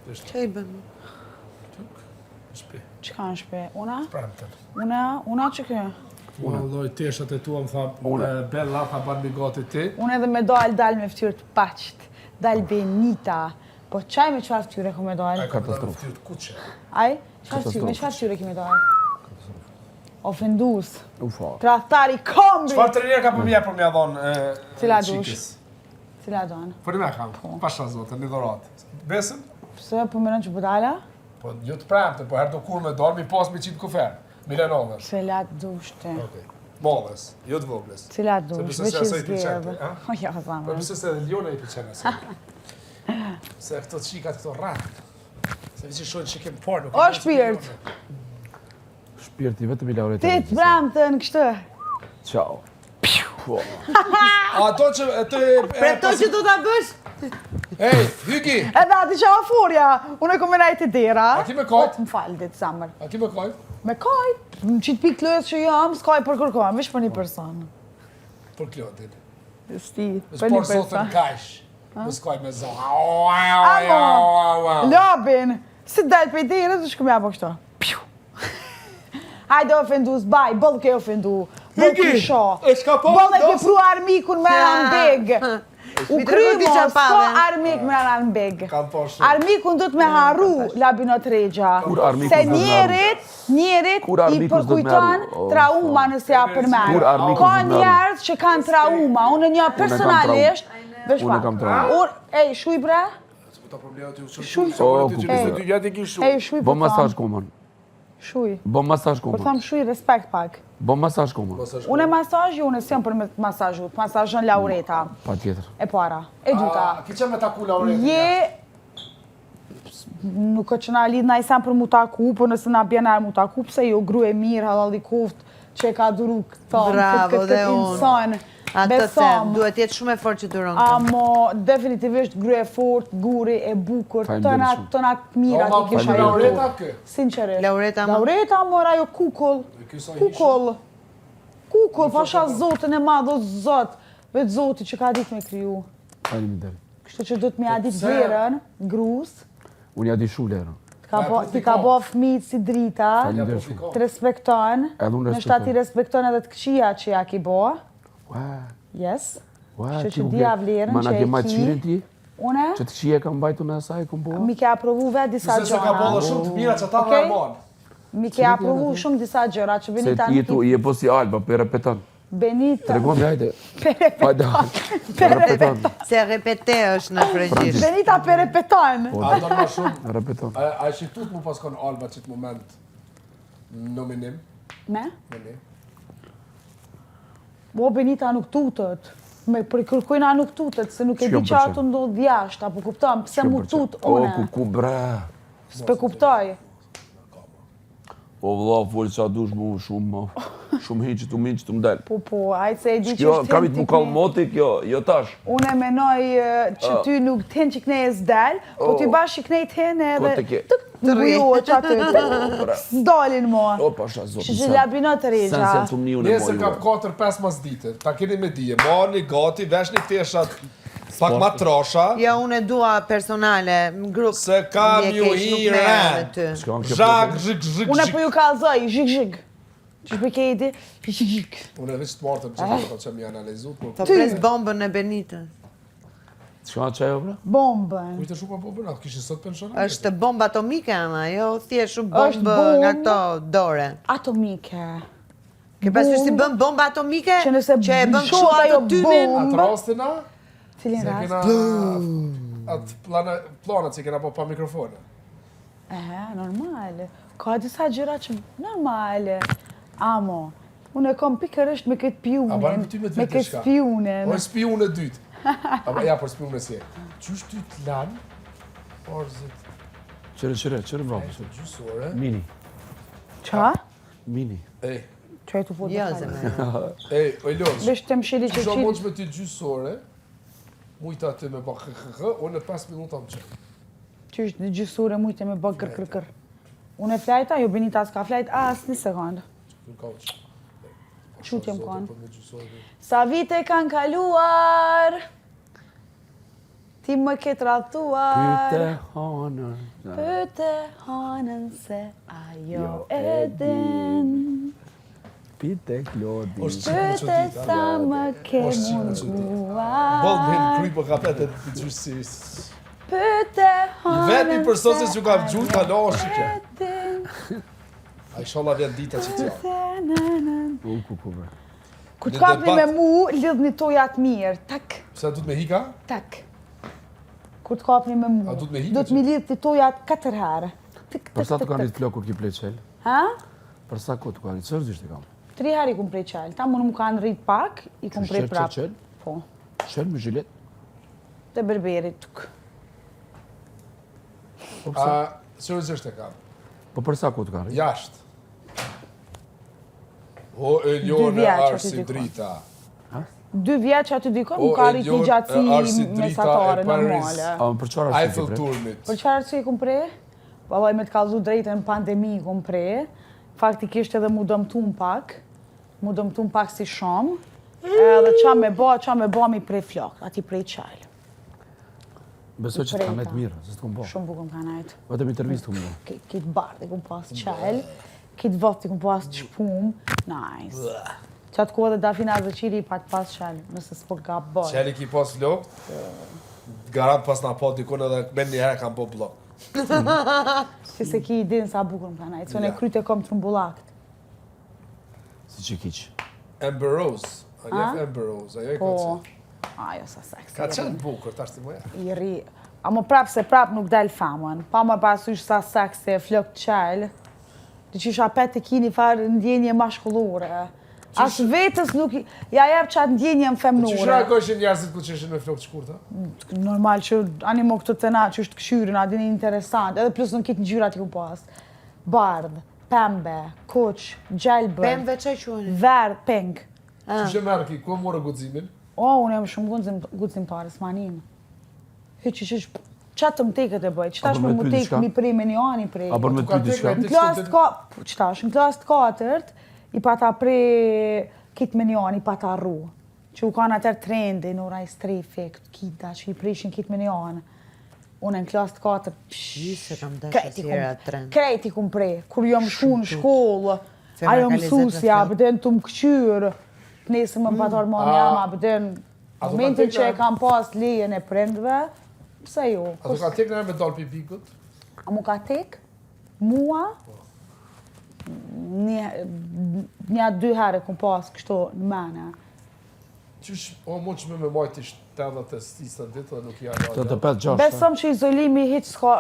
Që i bën? Shpi. Çka në shpi? Una? Premten. Una që kë? Una lloj teshat e tua më tha, Bella tha ban mi gati ti. Unë edhe me dal me ftyrë të paqt. Dal Benita. Po çaj me çfarë ftyre ku me dal? Katastrofë. Ftyrë të kuqe. Ai? Me çfarë ftyre kemi dal? Ofendus. Ufa. Tradhtari kombi. Çfarë trenier ka për mja dhonë Cila dush? Cila don? Për me kam, pasha zote, një dhuratë. Besëm? Pse po mëron që budala? Po jo të premte, po herë do kur me dorë, mi pas me qitë kufer. Milen ovësh. Cila dush ti? Okej. Mollës, jo të voglës. Cila dush? Se Veç se i zgjedh. ha? Ja, zama. Po pëse se Liona i pëlqen asaj. Se këto qikat këto rrat. Se viçi shohin që kem parë, nuk. O shpirt. Shpirti vetëm i Laureta. Ti të bramtën kështu. Ciao. Po. Ato që të Preto që do ta bësh? Ej, hyki. Edhe ati që aforja, unë e kom e najtë dera. A ki me kajt? Më falë ditë samër. A ki me kajt? Me kajt, në qitë pikë lojës që jam, s'kaj për kërkojnë, vish për një person. Për Klodin. Sti, Më për një spor sotën person. kajsh. Më skaj me zonë. Labin, si dalë për i derës, është këmë jabë kështu. Piu. Hajde ofendu s'baj, bëllë ke ofendu. Bëllë ke sho. Bëllë ke pru armikun me anë beg. U krymo, s'ka armik me anë beg. Armikun do të me harru, labinot regja. Se njerit i përkujton trauma nëse ja përmenë. Ka njerës që kanë trauma, unë një personalisht, Unë kam trauma. Ej, shuj bre? Ej, shuj Bo masazh komën. Shuj. Bo masazh Po komën. tham shuj, respekt pak. Bo masazh komën. Unë masazh, unë s'jam për me masazhut, masazhon Laureta. Pa tjetër. E para. E dyta. Ki që me taku Laureta? Nuk është që na lidh na i sam për mu taku, po nëse na bjenar mu taku, pse jo gru e mirë, halal i koft, që e ka duru këtë insan. Atë të them, duhet jetë shumë e fort që duron këtë. Amo, definitivisht gru e fort, guri e bukur, tënat mirat i kisha Laureta kë? Sinqerisht. Laureta mora jo kukull. Kukull, pasha zotën e madhë, o zot, vetë zoti që ka ditë me kriju. Faleminderit. Kështu që do të me adit verën, grus, Unë ja di shulerën. ti ka bo fëmijët si drita, Faleminderit shumë. të respekton, Edhe unë në shta ti respekton edhe të këqia që ja ki bo. Yes. Që që di avlerën Ma na që ke e majtë qirin ki. ti? Une? Që të qia ka mbajtu në asaj ku mbo? Mi ke aprovu vetë disa Se ka gjëra. bollë shumë të mira që ta dhe armon. Mi ke aprovu shumë disa gjëra që Se Benita ti tu i e po si Alba, për repeton. Benita. Tregon me hajde. Repeton. Se repete është në frëngjisht. Benita për repeton. A do ma shumë. Repeton. A që tut mu pas konë Alba qitë moment nominim? Me? Nominim. Bo Benita nuk tutët. Me përkërkojna nuk tutët, se nuk e di që ato ndodh jashtë, apo kuptam, pse mu tut une. O, ku bre. S'pe kuptoj. O, vëlla, folë qa dush mu shumë hiqë të minë që të mdel. Po, ajtë se e di që Kjo, është kamit mu kalë moti, kjo, jo tash. Une menoj që ty nuk t'hen që knej e s'del, po ty bashkë që knej t'hen edhe të rriot që aty, s'dalin mo. O, pasha zotë. Që labinot të regja. Sen se të më një unë e Nese kap 4-5 mas dite, ta keni me dije, marni gati, vesh një teshat, pak ma trasha. Ja, unë e dua personale, në grupë. Se kam ju i rënë. Zhak, zhik. Une po ju kalzoj, zhik. Që shpe kejti, zhik. Unë e vishë të martën që mi analizut. Po pres bombën e Benitës. Qka që ajo, bre? Bombën. Kujtë shumë bombën, atë kishin sot pensionat? Është bombë atomike, ama, jo thjesht shumë bombë nga këto dore. Atomike. Ke pasur si bën bombë atomike? Që nëse që e bën shoh ajo tymin. Atë rastina? Cilin rast? Atë planat që kena po pa mikrofone. Normal. Ka disa gjëra që normale. Amo, unë e kom pikërisht me këtë pjunin, me këtë spionin. O, spion e dytë. Ja, për spion e si e. Qysh ty t'lan? Orzit. Qëre vrapë. Gjysore. Mini. Qa? Mini. Ej. Qa e të fot Ja, dhe zemre. Ej, ojloq. Vesh të mshili që Qysha qitë. mund që me ty gjysore, mujta ty me bak unë e 5 minuta më qënë. Qysh në gjysure mujtë me bë kër. Unë e flajta, jo Benita s'ka flajt, as një sekundë. Qut jem kanë. Sa vite kanë kaluar, Ti më ke tratuar. Pyte hanën. Pyte hanën se ajo e din. Pyte Klodi. Pyte sa më ke munduar. Bol me në kryp o ka petet për gjysis. Pyte hanën Vetëmi person se që ka gjurë ka lashe e që. din. A i shala vjen dita që tja. Kukuve. Ku të kapni me mu, lidhni tojat mirë. Tak, Pse du të me hika? tak. Kur të kapni me mu, A du të me hikë do të mi lidh të tojat 4 herë. Tik, Për sa të tik, kanë tik, rritë flokë kur ki plej qelë? Ha? Për sa kohë të kanë rritë? Sërë ishte kam? 3 herë i kum prej qelë. Ta më nuk kanë rrit pak, i kum prej Qelë, prap. qelë? Po, Qelë me zhilet? të berberit tuk. Po përsa? Seriozisht e kam. Po për sa kohë të kanë rritë? Jashtë. O e 2 njone vjeç aty arsi dikon. drita. 2 vjeç aty dikon, O, nuk ka e rrit një gjon, gjatësi arsi drita mesatare, e Paris. normale. A më për qara që Eiffel ki pre? turnit. Për çfarë arsye i kum prej? Vallai me të kallzu drejtën pandemi i kum prej. Faktikisht edhe mu dëmtum pak. Mu dëmtum pak si shumë. Edhe qa me ba mi prej flok, ati prej qajlë. Besoj që të kam e të mirë, se të kom po. Shumë bukum ka najtë. Vetëm intervistë kom bo. Kitë bardë i kum pas qajlë, kitë vot i kum pas qpum. Nice. Qatë kohë dhe Dafina Zëqiri i pa të pas qajlë, nëse s'po ka bërë. Qeli ki pas flok, garant pas na po dikun edhe men një herë kam po blok. Si se ki i din sa bukum ka najtë, se unë e kryte kom trumbullakt. Si që kiqë. Amber Rose. A njef Amber Rose, ajo e Po, ka qenë. ajo sa seksi. Ka qenë bukur, tash ti moja. I ri. A më prap se prap nuk del famën. Pa më pasysh sa seksi, flok të qelë. Të që shapet të kini farë ndjenje mashkullore. As vetës nuk ja jep qatë ndjenje më Që femnore. shrakojshin njerëzit ku që ishin me flok të shkurta? Normal që animo këtë të na që është këshyrin, adin interesant. Edhe plus në kitë në gjyrat i ku pas. Bardh, pembe, kuq, gjelbër, Pembe që quhen? verdh, pink. Që shë merë ki, ku morë guximin? O, unë jam shumë gudzimtare, s'manin. Hyq, qatë të mtekët e bëjt, qëta A, shme për me ty mtekë diçka? mi prej me një ani prej. A për me Tu ka ty tek diçka? me- Në klasë të katërt, i pa ta prej kitë me një ani, i pa ta rru. Që u kanë atër trendi, në raj strefi, këtë kita, që i prishin kitë me një ani. Unë në klasë të katërt, Se kam dashë si era trend. krejt i kum prej. Kur jom shku në shkollë, Femra ajo ka mësusja, 20 bëden të më këqyrë, nesë më patar ma mjama, bëden A do momentin ka tek që e në- kam pas lejen e prindve, pse jo? A tu ka tek në me dal pi pikut? A mu ka tek? Mua? Një 2 herë kum pas kështu në mene. Qysh, o mu që me majtë ishtë 80 ditë dhe nuk i anë. 85-6. Besom që izolimi hiç s'ka,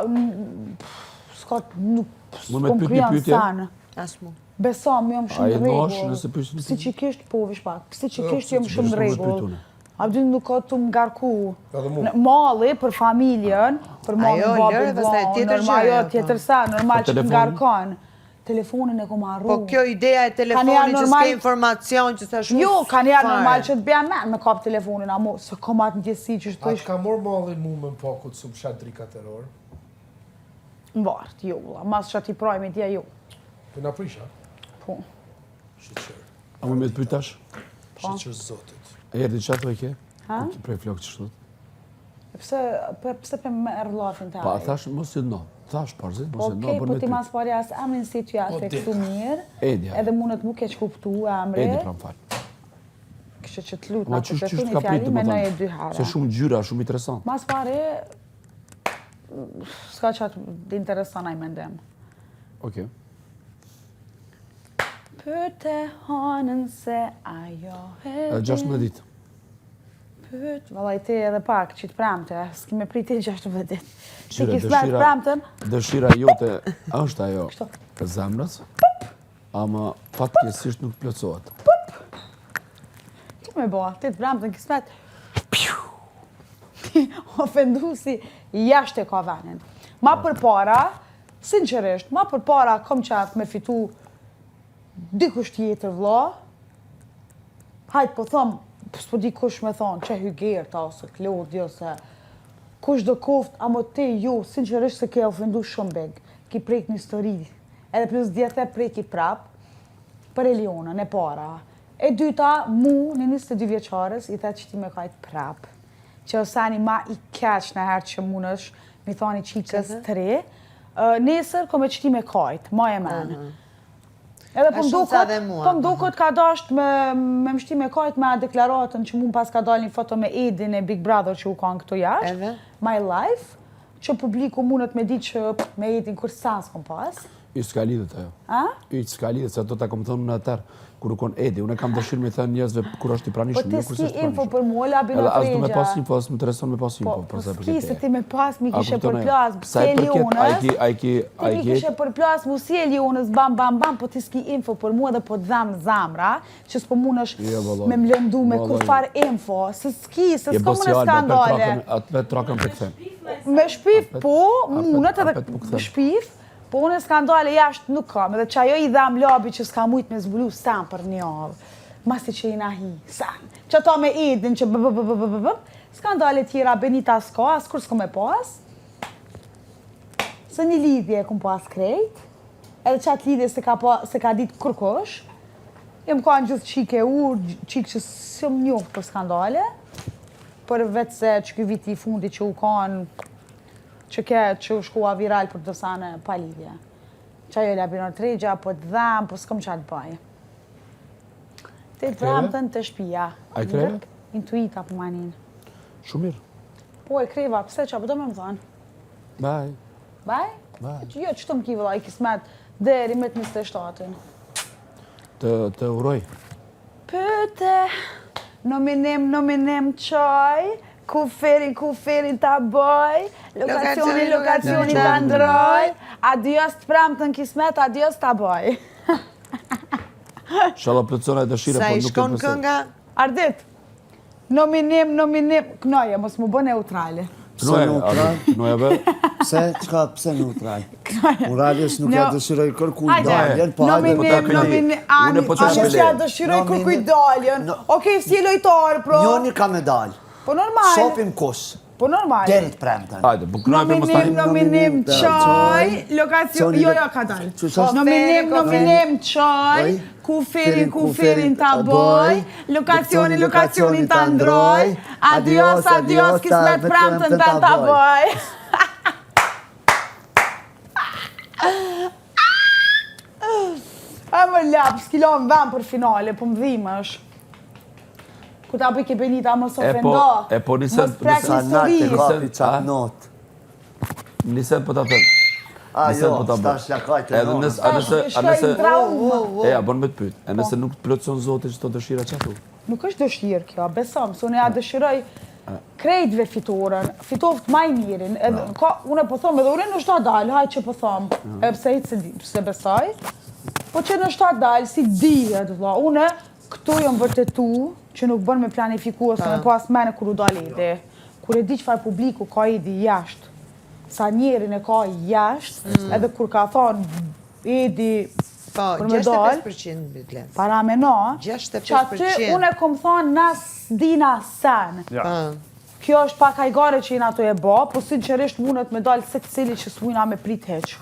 nuk Mu me s'kom të pyet një kryan pyetje? sanë. As mu. Besom, jam A shumë e në nosh rregull. nëse pyes një Psiqikisht po vish pak. Psiqikisht Jo, jam shumë në psiqikisht, po rregull. me A dy nuk ka të më ngarku. Edhe mu. Në Malli për familjen, për mamën, Ajo, babën, lëre, pastaj tjetër normal, gjë, jo, po. tjetër sa, normal Po që të telefonin? ngarkon. Telefonin e kom harru. Po kjo ideja e Kanë telefonit janë që normal- s'ke informacion, që sa shumë Jo, kanë janë fare. normal që të bëja me kap telefonin, a mu, se kom atë ndjesi që A shtu të ka morë malli mu me më pakut su pshat drika terror? në vartë, jo, valla, mas që ati projme tja, jo. Për na prisha? Po, Shqyqër. A mu me të pyetash? Shqyqër zotit. E erdi qatë të e ke? Ha? Prej flokë që shtut. pse për me erlafin të Pa, ajë? thash, mos e no. Thash, parzit, mos e no, Okej, për po me ti ty. mas pari as emrin si që ja Po, se di. këtu mirë, Edi, edhe mundet mu keq kuptu emri, Edi, pra më falë. kështë që të lutë Ma na qysh të qysh një ka pritë, fjali më me në e thënë. 2 herë. Se shumë gjyra, shumë interesant. Mas pari, s'ka qatë të interesan aj mendem. Okej. Pyte hanën se ajo e 16 ditë. Pyt, vallaj ti edhe pak, që të premte, s'ki me priti 16 ditë. Ti Qyre, ki smet premten, dëshira jote është ajo Kështu. e zemrës, ama fatkeqësisht nuk plotësohet. ti me bo, ti të premten ki smet, ti ofendusi jashtë e ka venin. Ma për para, sinqerisht, ma për para kom qatë me fitu dikush tjetër vlla, hajt po thom, s'po di kush me thonë, që Hygerta ose Klodi ose kush do koft, amo ti ju, sinqerisht se ke ofendu shumë beg, ki prek një histori, edhe plus djetë e preki prap, për Elionën e para. E dyta, mu, në 22 vjeqarës, i the që ti me kajt prap. që osani ma i keq në herë që munësh, mi thoni qikës të re, nesër ko me qëti me kajt, ma e menë. Edhe po mdukot ka dasht me mështi me kajt me deklaratën që mund pas ka dal një foto me Edin e Big Brother që u kanë këto jashtë, My Life, që publiku mundet me di që me Edin kur sans kom pas. I s'ka lidhët ajo. I s'ka lidhët, se ato ta kom thënë në atër, kur u kon Edi, unë kam dëshirë me thënë njëzve kur është i pranishëm, jo kur s'është pranishëm. Po ti s'ki info për mua, labi në tregja. As du me pas info, as më intereson me pas info. Po s'ki se ti me pas mi kishe përplas, si e Lionës, ti mi kishe përplas mu si e Lionës, bam, bam, bam, po ti s'ki info për mua dhe po të dhamë zamra, që s'po mund është me mlëndu me kur far info, se s'ki, se s'ko më në skandale. Atë vetë trakën për këthem. Me shpif, po, mundet edhe shpif, po unë skandale jashtë nuk kam, edhe që ajo i dham labi që s'ka mujt me zbulu san për një avë. Masi që i nahi, san. Që ta me Edin që skandale tjera Benita s'ka, as kur s'ko me pas. Se një lidhje kum pas krejt, edhe qatë lidhje se ka dit kërkosh. Jem kanë gjithë qike qikë që s'jom njohë për skandale, për vetë se që këj viti i fundi që u kanë që u shkua viral për dosane pa lidhje. Qa jo labinor tregja, po të dhamë, po s'kom qa të bëj. Te të dhamë të në të shpia. A i kreve? Intuita për manin. Shumir. Po e kreva, pëse qa, po do me më thonë? Baj. Baj? Jo, që të më ki vëlla, i kismet deri me të 27-ën. Të uroj. Pëte, nominim qaj, kuferin ta boj, lokacionin ta ndroj, adios të pramë të në kismet, adios ta boj. Shala plëtsona e dëshire, Sa po i nuk e shkon përse. kënga? Ardit, nominim, knoje, mos mu bë neutrali. Knoje be? Pse neutral? Morales nuk ja dëshiroj kërkuj daljen, po Nominim, ani si ja dëshiroj kërkuj daljen. Okej, si e lojtarë, pro. Njoni ka medal. Po normal. Shopim kus. Po normal. Deri të premten. Hajde, po knoje për më stani. Nominim qaj, lokacion, jo ka dalë. Nominim qaj, kuferin ta boj, lokacionin ta ndroj, adios, kismet premten ta boj. E më lap, s'kilon vend për finale, po më dhimë është. Ku ta bëj ke Benita mos ofendo. E po nisën prek histori. Nisën po ta thënë. Jo, s'tash lakajtë Edhe nëse ja, bon me të pyet. E nëse nuk të plotëson Zoti çdo dëshira që thu. Nuk është dëshirë kjo, besom, se unë ja dëshiroj krejtve fitoren, fitoft maj mirin. Unë po thom, edhe unë në shta dalë, haj që po thom, e pse hitë se besoj, po që në shta dalë, si dihet, unë këtu jom vërtetu, që nuk bën me planifiku ose me pas mene kur u dalë Edi. Kur e di qëfar publiku ka Edi jashtë, sa njerin e ka jashtë, edhe kur ka thonë Edi Po, për me dalë, 65% bitlet. para me na, 65%. që aty unë e kom thonë nas dina sen. Po. Kjo është pak hajgare që jena ato e ba, po sinqerisht mundet me dalë se cili që s'mujna me prit heq.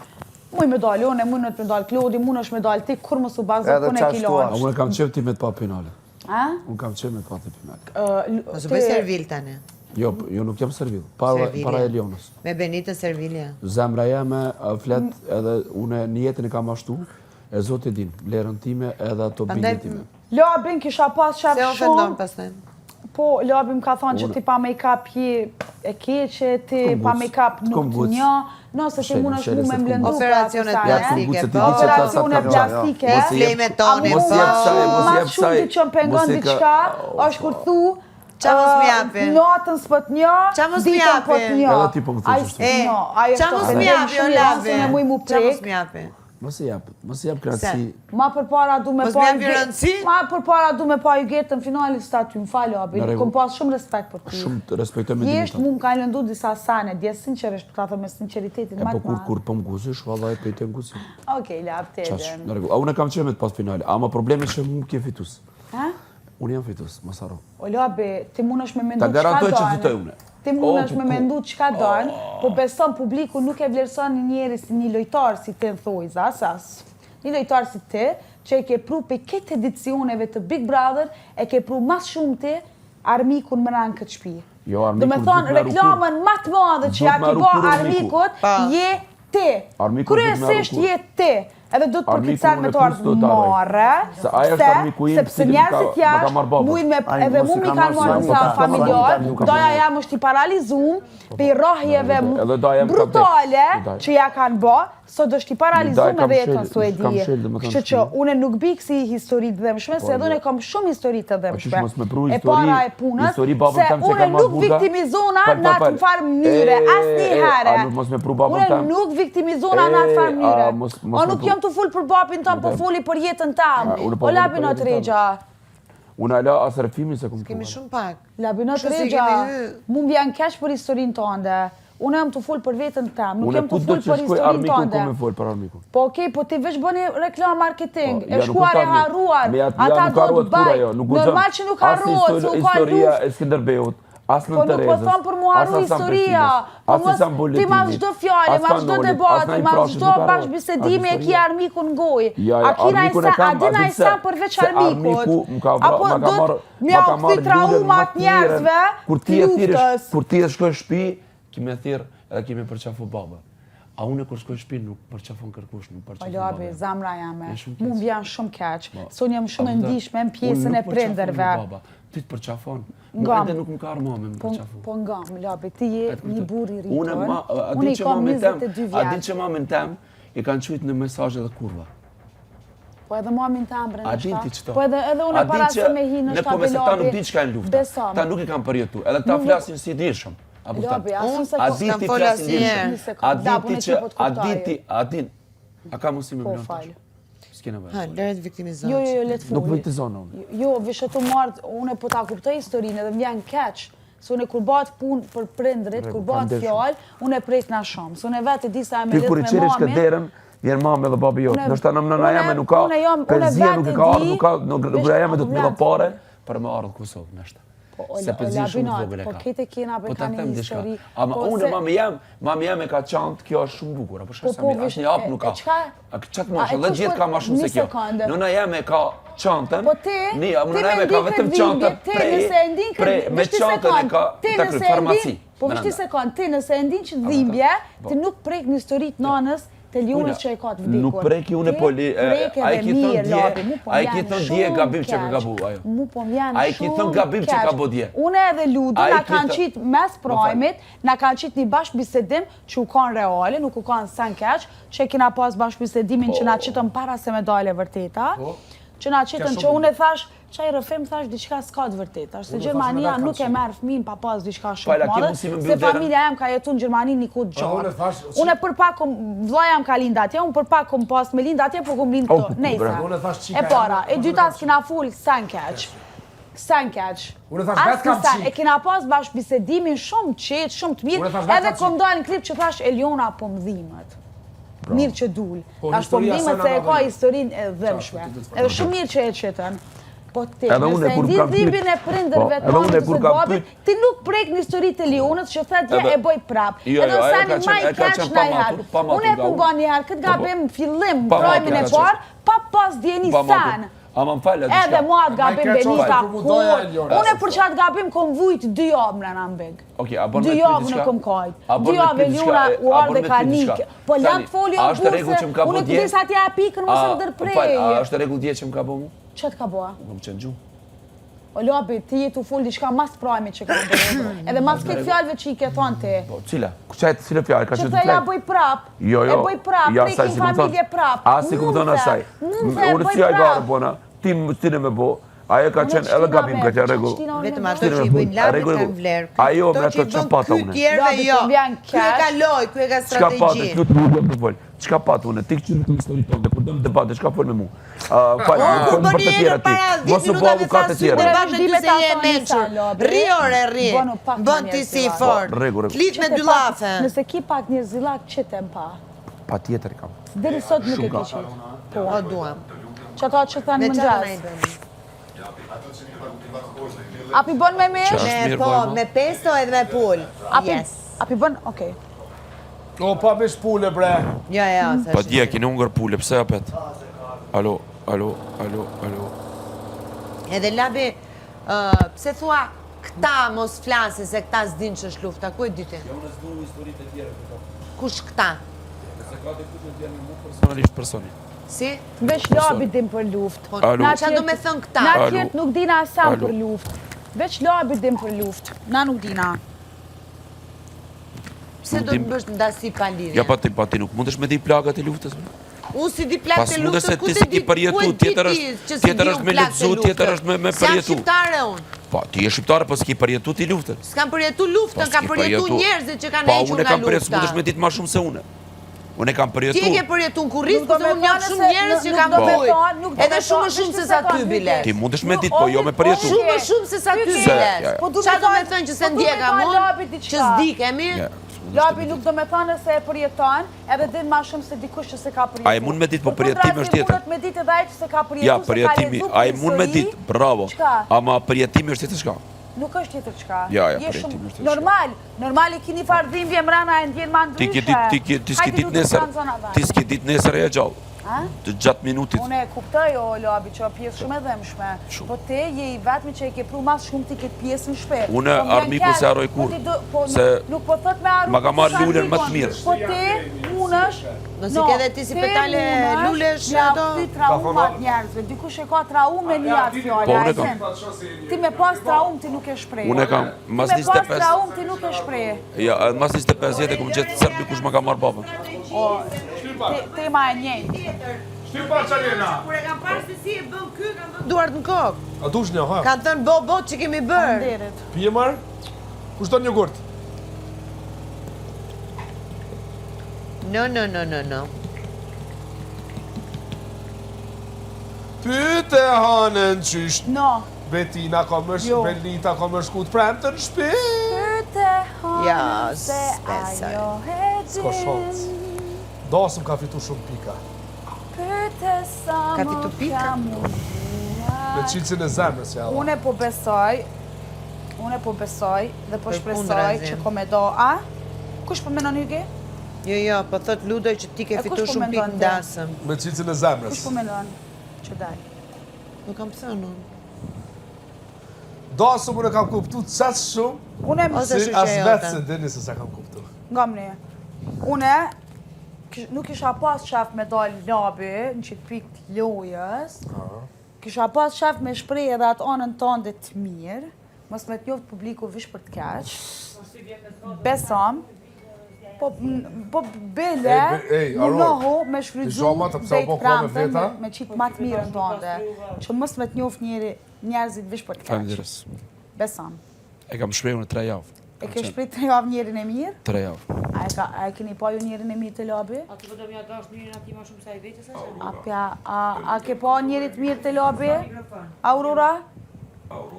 Muj me dalë one, mundet me dalë Klodi, mundesh me dalë ti, kur më su bazë, kun e kilon. Unë kam qef ti me të pa finale. A? Unë kam qef me të pa të finale. Mos u bëj servil tani. Jo, nuk jam servil. Para e Lionës. Me Benitën servilja. Zemra jeme flet edhe unë në jetën e kam ashtu, e Zoti din, vlerën time edhe ato bindje time. Labin kisha pas Se qatë ofendon shumë, pastaj. po Labin ka thonë që ti pa make-up je e keqe, ti pa make-up nuk të një, nëse ti mund është mu me mlëndu ka Operacionet plastike, po. Operacionet plastike, Flemet toni, a po. ma shumë ti që më pengon diqka, është kur thu, Qa mos m'japi? natën s'pët një, Qa mos ditën m'japi? pët një. Edhe ti po më thosh ashtu. Qa mos m'japi, o lavi? Ne muj mu Qa mos prek. m'japi? Mos i jap kratësi. Ma përpara du me Mos pa m'japi rëndësi? Ma përpara du me pa i getën finali së ty më falë, Abi. Kom pas shumë respekt për ty. Shumë të respektoj me Jeshtë Dimitar. mu më ka lëndu disa sane, dje sinqerisht, për ta thë me sinceritetin E ma po të ma. kur po më guzish, valla e pejtë më guzish. Okej, lap të Qash, edhen. në rregull. A unë e kam qenë me të pas finale, ama problemi që mu ke fitus. Ha? Unë jam fitus, mos harro. O Labi, ti mund është me mendu Ta qka garantoj që dojnë. fitoj une. Ti mund është me mendu qka dojnë, po beson publiku nuk e vlerëson një njeri si një lojtar si ti në thojza, asas. Një lojtar si ti, që e ke pru pe këtë edicioneve të Big Brother, e ke pru mas shumë ti armikun më ranë këtë shpi. Jo, Do me thonë, reklamën më të madhe që ja ki bo armikut, je ti. Kryesisht je ti. Edhe do të përkëtësen me të ardhë marre, sepse njerëzit jashtë mujnë me, edhe mu mi kanë marrë nësa familjar, doja jam është i paralizum, pe i rohjeve brutale që ja kanë bo, sot është i paralizum edhe jetën Suedije. Kështë që une nuk bikë si historit dhemshme, se edhe une kam shumë historit të dhemshme. E para e punës, se une nuk viktimizona në atë farë mënyre, asë një herë. Une nuk viktimizona në atë farë mënyre. O nuk jam të full për babin tam, po fulli për jetën tam. O labinot Regja. Unë ala asë refimin se këmë Kemi shumë pak. Labinot Regja, mu mbjan keq për historin tënde. Unë jam të full për vetën tam, nuk jam të full për historin tënde. Po okej, po ti veç bëni reklam marketing, e shkuar e harruar, ata do të baj. Normal që nuk harruar, se u ka luft. Po nuk po thonë për mu harru historia, ti ma shdo fjallë, ma shdo debati, ma shdo bashkëbisedimi e ki armiku në gojë. A dina i sa përveç armikut, apo do të mja u këti traumat njerëzve luftës. Kur ti e shkoj shpi, kime thirë edhe kime përqafu baba. A unë kur shkoj shpi nuk përqafon kërkush, nuk përqafon baba. Alo abi, zamra jame, mu mbjan shumë keq, se unë jam shumë ndishme në pjesën e prinderve. Ti të përqafon, edhe nuk më ka armame më përqafu. Po ngam, labi, ti je një buri rritur, unë unë i kam 22 vjetë. A din që mamin tem i kanë qujtë në mesazhe dhe kurva. Po edhe mamin tem bre në din ti qëto? Po edhe unë para se me hi në shtabi labi. Ta nuk di qka e në lufta, ta nuk i kam përjetu, edhe ta flasin si dirshëm. Labi, asun se A di ti flasin dirshëm, a ka mësi me milion tash. Lërët viktimizohet. Jo, letë fulli. Nuk viktimizohet unë. Jo, vishë të martë, unë po ta kuptoj historinë edhe më vjen keq. Se unë kur bat punë për prindrit, kur bat fjallë, unë e prejt nga shumë. Se unë e vetë e di sa e me lidhë me mamin. Ty kur i qirish këtë derën, vjen mame dhe babi jotë. Nështë ta nëna jame nuk ka, penzia nuk e ka ardhë, nuk ka jame do të me dhe pare, për me ardhë Kosovë, nështë. Se përzia shumë të vogële ka. Po kete kena për ka një histori. Ama unë, mami jam e ka qantë, kjo është shumë bukur. Apo shkasa mi, asë një apë nuk ka. A qatë mashë, dhe gjithë ka ma shumë se kjo. Nëna jam e ka qantën, nëna jam e ka vetëm qantën me qantën e ka të kërë farmaci. Po vështi sekund, ti nëse e ndin që dhimbje, ti nuk prek një historit nanës të Lionës që e ka të vdikur. Nuk preki unë poli, a i ki thënë dje gabim që ka gabu, ajo. Mu po mjanë shumë a i ki thënë gabim që ka bo dje. Une edhe Ludo na kanë qitë mes projmit, na kanë qitë një bashkëbisedim që u kanë reale, nuk u kanë sen keq, që e kina pas bashkëbisedimin që na qitëm para se medalje vërteta, që na qitën që unë e thash, qaj rëfim thash diçka s'ka të vërteta, se Gjermania nuk e merë fëmin pa pas diçka shumë madhe, se familja jem ka jetu në Gjermani një kod gjarë. Unë për pak, vla jam ka linda atje, unë për pak kom pas me linda atje, po kom lind këto, nejsa. E para, e dyta s'kina full sen keq. E kina pas bashkë bisedimin shumë qetë, shumë të mirë, edhe kom dojnë në klip që thash Eliona po më dhimet. Mirë që dul. Tash po më dhimet se e ka historin e dhemshme. Edhe shumë mirë që e qëtën. Po ti, nëse ndi dhimbin e prinderve tonë të babit, ti nuk prek një histori të Lionës që thët e boj prap. Edhe sani ma i keq na i herë. Unë e ku ba një herë, këtë gabim fillim, projmin e parë, pa pas djeni sanë. Edhe mua atë gabim Benita kur, unë e për që atë gabim kom vujt 2 javë mrena në beg. 2 javë në kom kajt. 2 javë Eliona u ardhe ka nikë. Po latë folio në burse, unë e këtis atje a pikën mos e dërprej. A është regull dje që më ka bo mu? Që të ka boa? Më qenë gjumë. O lopi, ti jetu full diçka mas prajmi që ka bërë. Edhe mas këtë fjallëve që i ke thonë ti. Cila? Cile fjallë? Që të ja bëj prap. E bëj prap, prekin familje prap. A si ku thonë asaj. Unë si a i garë bona, ti më stine me bo, ajo ka qenë edhe gabim ka qenë regull. Vetëm ato që i bëjnë labit kanë vlerë. Ajo me ato që pata une. Tjerve jo. Kë e ka loj, kë e ka strategji. Qka patë une, ti këtë në histori tonë, kur dëmë debate, qka folë me mu? Kur bëni e në para 10 minuta me tha super bashkë ty se je menqër. Ri ore, ri. Bën ti si fort. Klit me 2 lafe. Nëse ki pak një zilak, qëtëm pa? Pa tjetër i kam. Deri sot nuk e ki qitë. Po, duam. Që ato që thënë më ndres. Api bën me mish? Me pesto edhe me pull. Api bën, okej. O, pa mish pulle, bre. Jo. Pa dje, kini unë pulle, pse apet? Alo. Edhe labi, pse thua, këta mos flasin se këta s'din që është lufta, ku e diti? Ja, unë s'du historitë e tjera këta. Kush këta? Se ka të kush në tjerë në mu personalisht personi. Si? Veç labi dim për luft. Alo. Qa do me thënë këta? Na tjetë nuk dina asam për luft. Veç labi dim për luft. Na nuk dina. Pse do të bësh ndasi pa lidhje? Ja, pa ti nuk mundesh me di plagat e luftës. Unë si di plak të luftës, ku ti si përjetu, tjetër është me lexu, tjetër është me përjetu. Jam shqiptare unë. Po, ti je shqiptare, po s'ki përjetu ti luftën. S'kam përjetu luftën, kam përjetu njerëzit që kanë hequr nga lufta. Pa, unë kam përjetu, s'mundesh me ditë ma shumë se une. Unë kam përjetu. Ti e ke përjetu në kurriz, po se unë jam shumë njerëz që kam bujë. Edhe shumë më shumë se sa ty bilet. Ti mundesh me ditë, po jo me përjetu. Shumë më shumë se sa ty bilet. Qa do me thënë që se ndjeka mund, që s'dikemi? Labi nuk do me thane se e përjeton, edhe din ma shumë se dikush që se ka përjetu. A e mund me ditë, po përjetimi është tjetër. Me ditë edhe që se ka përjetu, ja, përjetimi, a e mund me ditë, bravo. Ama përjetimi është tjetër shka. Nuk është tjetër qka. Ja, përjetimi është tjetër shka. Normal i kini fardhimvje mrana e ndjenë ma ndryshe. Ti s'ki dit nesër e gjallë. Të gjatë minutit. Une e kuptoj, o Labi, që pjesë shumë edhe më shme. Po te je i vetëmi që e ke pru mas shumë ti këtë pjesë në shpe. Une armiku se arroj kur. Se ma ka marrë lullën më të mirë. Po te munësh... Nësi ke dhe ti si petale lullesh ato? Ti traumat njerëzve, dikush e ka traume një atë fjole. Ti me pas traum ti nuk e shprej. Une kam mas 25... Ti me pas traum ti nuk e shprej. Ja, mas 25 jetë e kom gjithë sërbi kush ma ka marrë babën. Tema e njëjtë. Shtypa Qalena! Kur e kam parë se si e bën ky, kam bën duart në kokë. A dush një, ha? Kanë thënë bo që kemi bërë. Pije marë? Kushton një gurt? No. Pyte hanën qysht. No. Betina ka mërsh, Belita ka mërshku të premë të në shpi. Pyte hanën se ajo e S'ka shancë. Dasëm ka fitu shumë pika. Ka fitu pika? Me qicin e zemrës, ja. Une po besoj dhe po shpresoj që ko me do, a? Kush po menon Hyge? Jo, po thot Ludoj që ti ke fitu shumë pikë në dasëm. Me qicin e zemrës. Kush po menon që daj? Nuk kam thënë unë. Dasëm unë kam kuptu qatë shumë, Une si as vetë se dini se sa kam kuptu. nga mne. Une nuk isha pas qef me dalë Labi në qitë pikë të lojës. Kisha pas qef me shprej edhe atë anën tonë dhe të mirë. Mos me të njoftë publiku vish për të keq. Besam. Po bele, mundohu me shfrydzu dhe i të pramëtën me qitë ma të mirën tonë. Që mos me të njoftë njerëzit vish për të keq. Falënderes. Besam. E kam shpreju në 3 javë. E ke shprej 3 javë njerin e mirë? 3 javë. A e keni pa ju njerin e mirë të Labi? A të vëdëm ja dash njerin ati ma shumë sa i vetës e se? A ke pa njerit mirë të Labi? Aurora?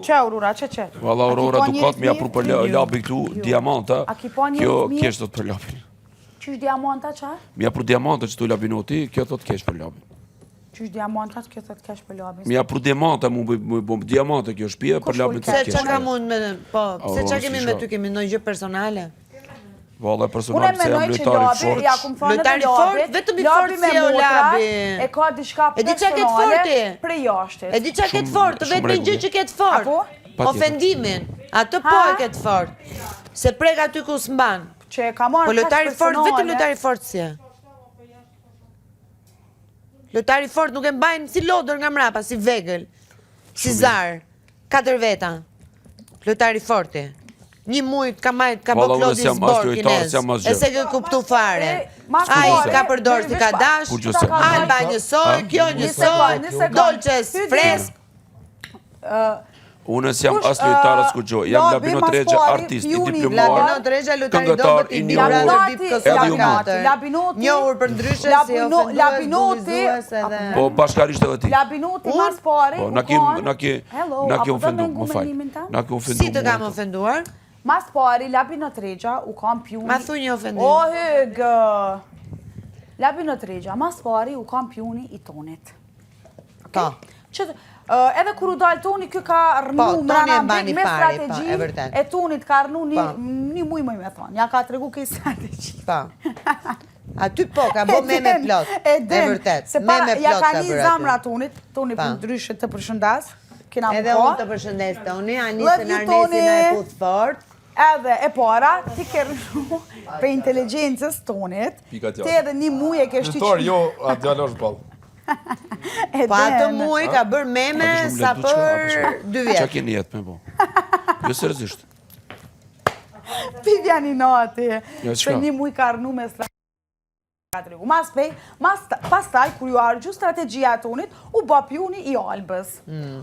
Që Aurora, që? Valla Aurora dukat mi apru për Labi këtu diamanta. A ke pa njerit Kjo mirë? kesh do të për Labin. Qysh diamanta qa? Mi apru diamanta që tu Labinoti, kjo do të kesh për Labin. Qysh diamantat, kjo të kesh për Labin? Mi apru diamanta, mu bëm diamanta kjo shpia, për Labin të Se kesh. që ka mund me, po, se që kemi me ty, kemi në gjë personale? Valla personal, se jam lojtari fort. Ja, ku më thonë Lojtari edhe Labi, fort, vetëm i fort si o motra, Labi. e ka diçka E di qa ketë personale forti? prej jashtit. E di qa ketë fort, Shumë vetëm gjë që ketë fort. Apo? Ofendimin, atë po e ketë fort. Se prek aty ku s'mban. Që e ka marrë Po lojtari fort, vetëm lojtari fort si e. Lojtari fort nuk e mbajnë si lodër nga mrapa, si vegël, si zarë, 4 veta. Lojtari forti. Një mujt ka bë plodi zbor kinez. E se ke kuptu fare. Ai ka përdor si ka dash, Alba njësoj, kjo njësoj, Dolces fresk. Unë s'jam as lojtarës kur gjo, jam Labino Tregja, artist, i diplomuar, Labino Tregja, lojtari do këngëtar, të i i njohur, libra dhe vip edhe ju Kosova 4. Njohur për ndryshe si ofendues, bullizues edhe... Po bashkarisht edhe ti. Labinoti mas pari Po, u na konë... ki ofendu, më faj. Na ki ofendu. Si të kam ofenduar? Mas pari, Labino Tregja u kam pjuni... Ma thuj një ofendim. O, hëgë! Labino Tregja, mas pari u kam pjuni i tonit. Po. Edhe kur u dalë toni, kjo ka rënu mrana me strategji, e tonit ka rënu një muj me thonë. Ja ka të regu këj strategji. Pa. Aty po, ka bo me plot. E vërtet, me plot ja ka ka një bërë zamra aty. toni për ndryshe të përshëndas, kena më Edhe po. unë të përshëndes Toni, Anisën Arnesin e puth fort. Edhe e para, ti ke rënu për inteligencës tonit, ti edhe një muj e ke shtyq... Qytetar, jo, atë djallë është balë. Po atë muj ka bërë meme sa për 2 Qa vjetë. keni jetë me bo? Jo seriozisht. Pivja një nati, Jo, se qka? një muj ka rënu me strategjia. Pas taj, kur ju argju strategjia tonit, u ba pjuni i Albës.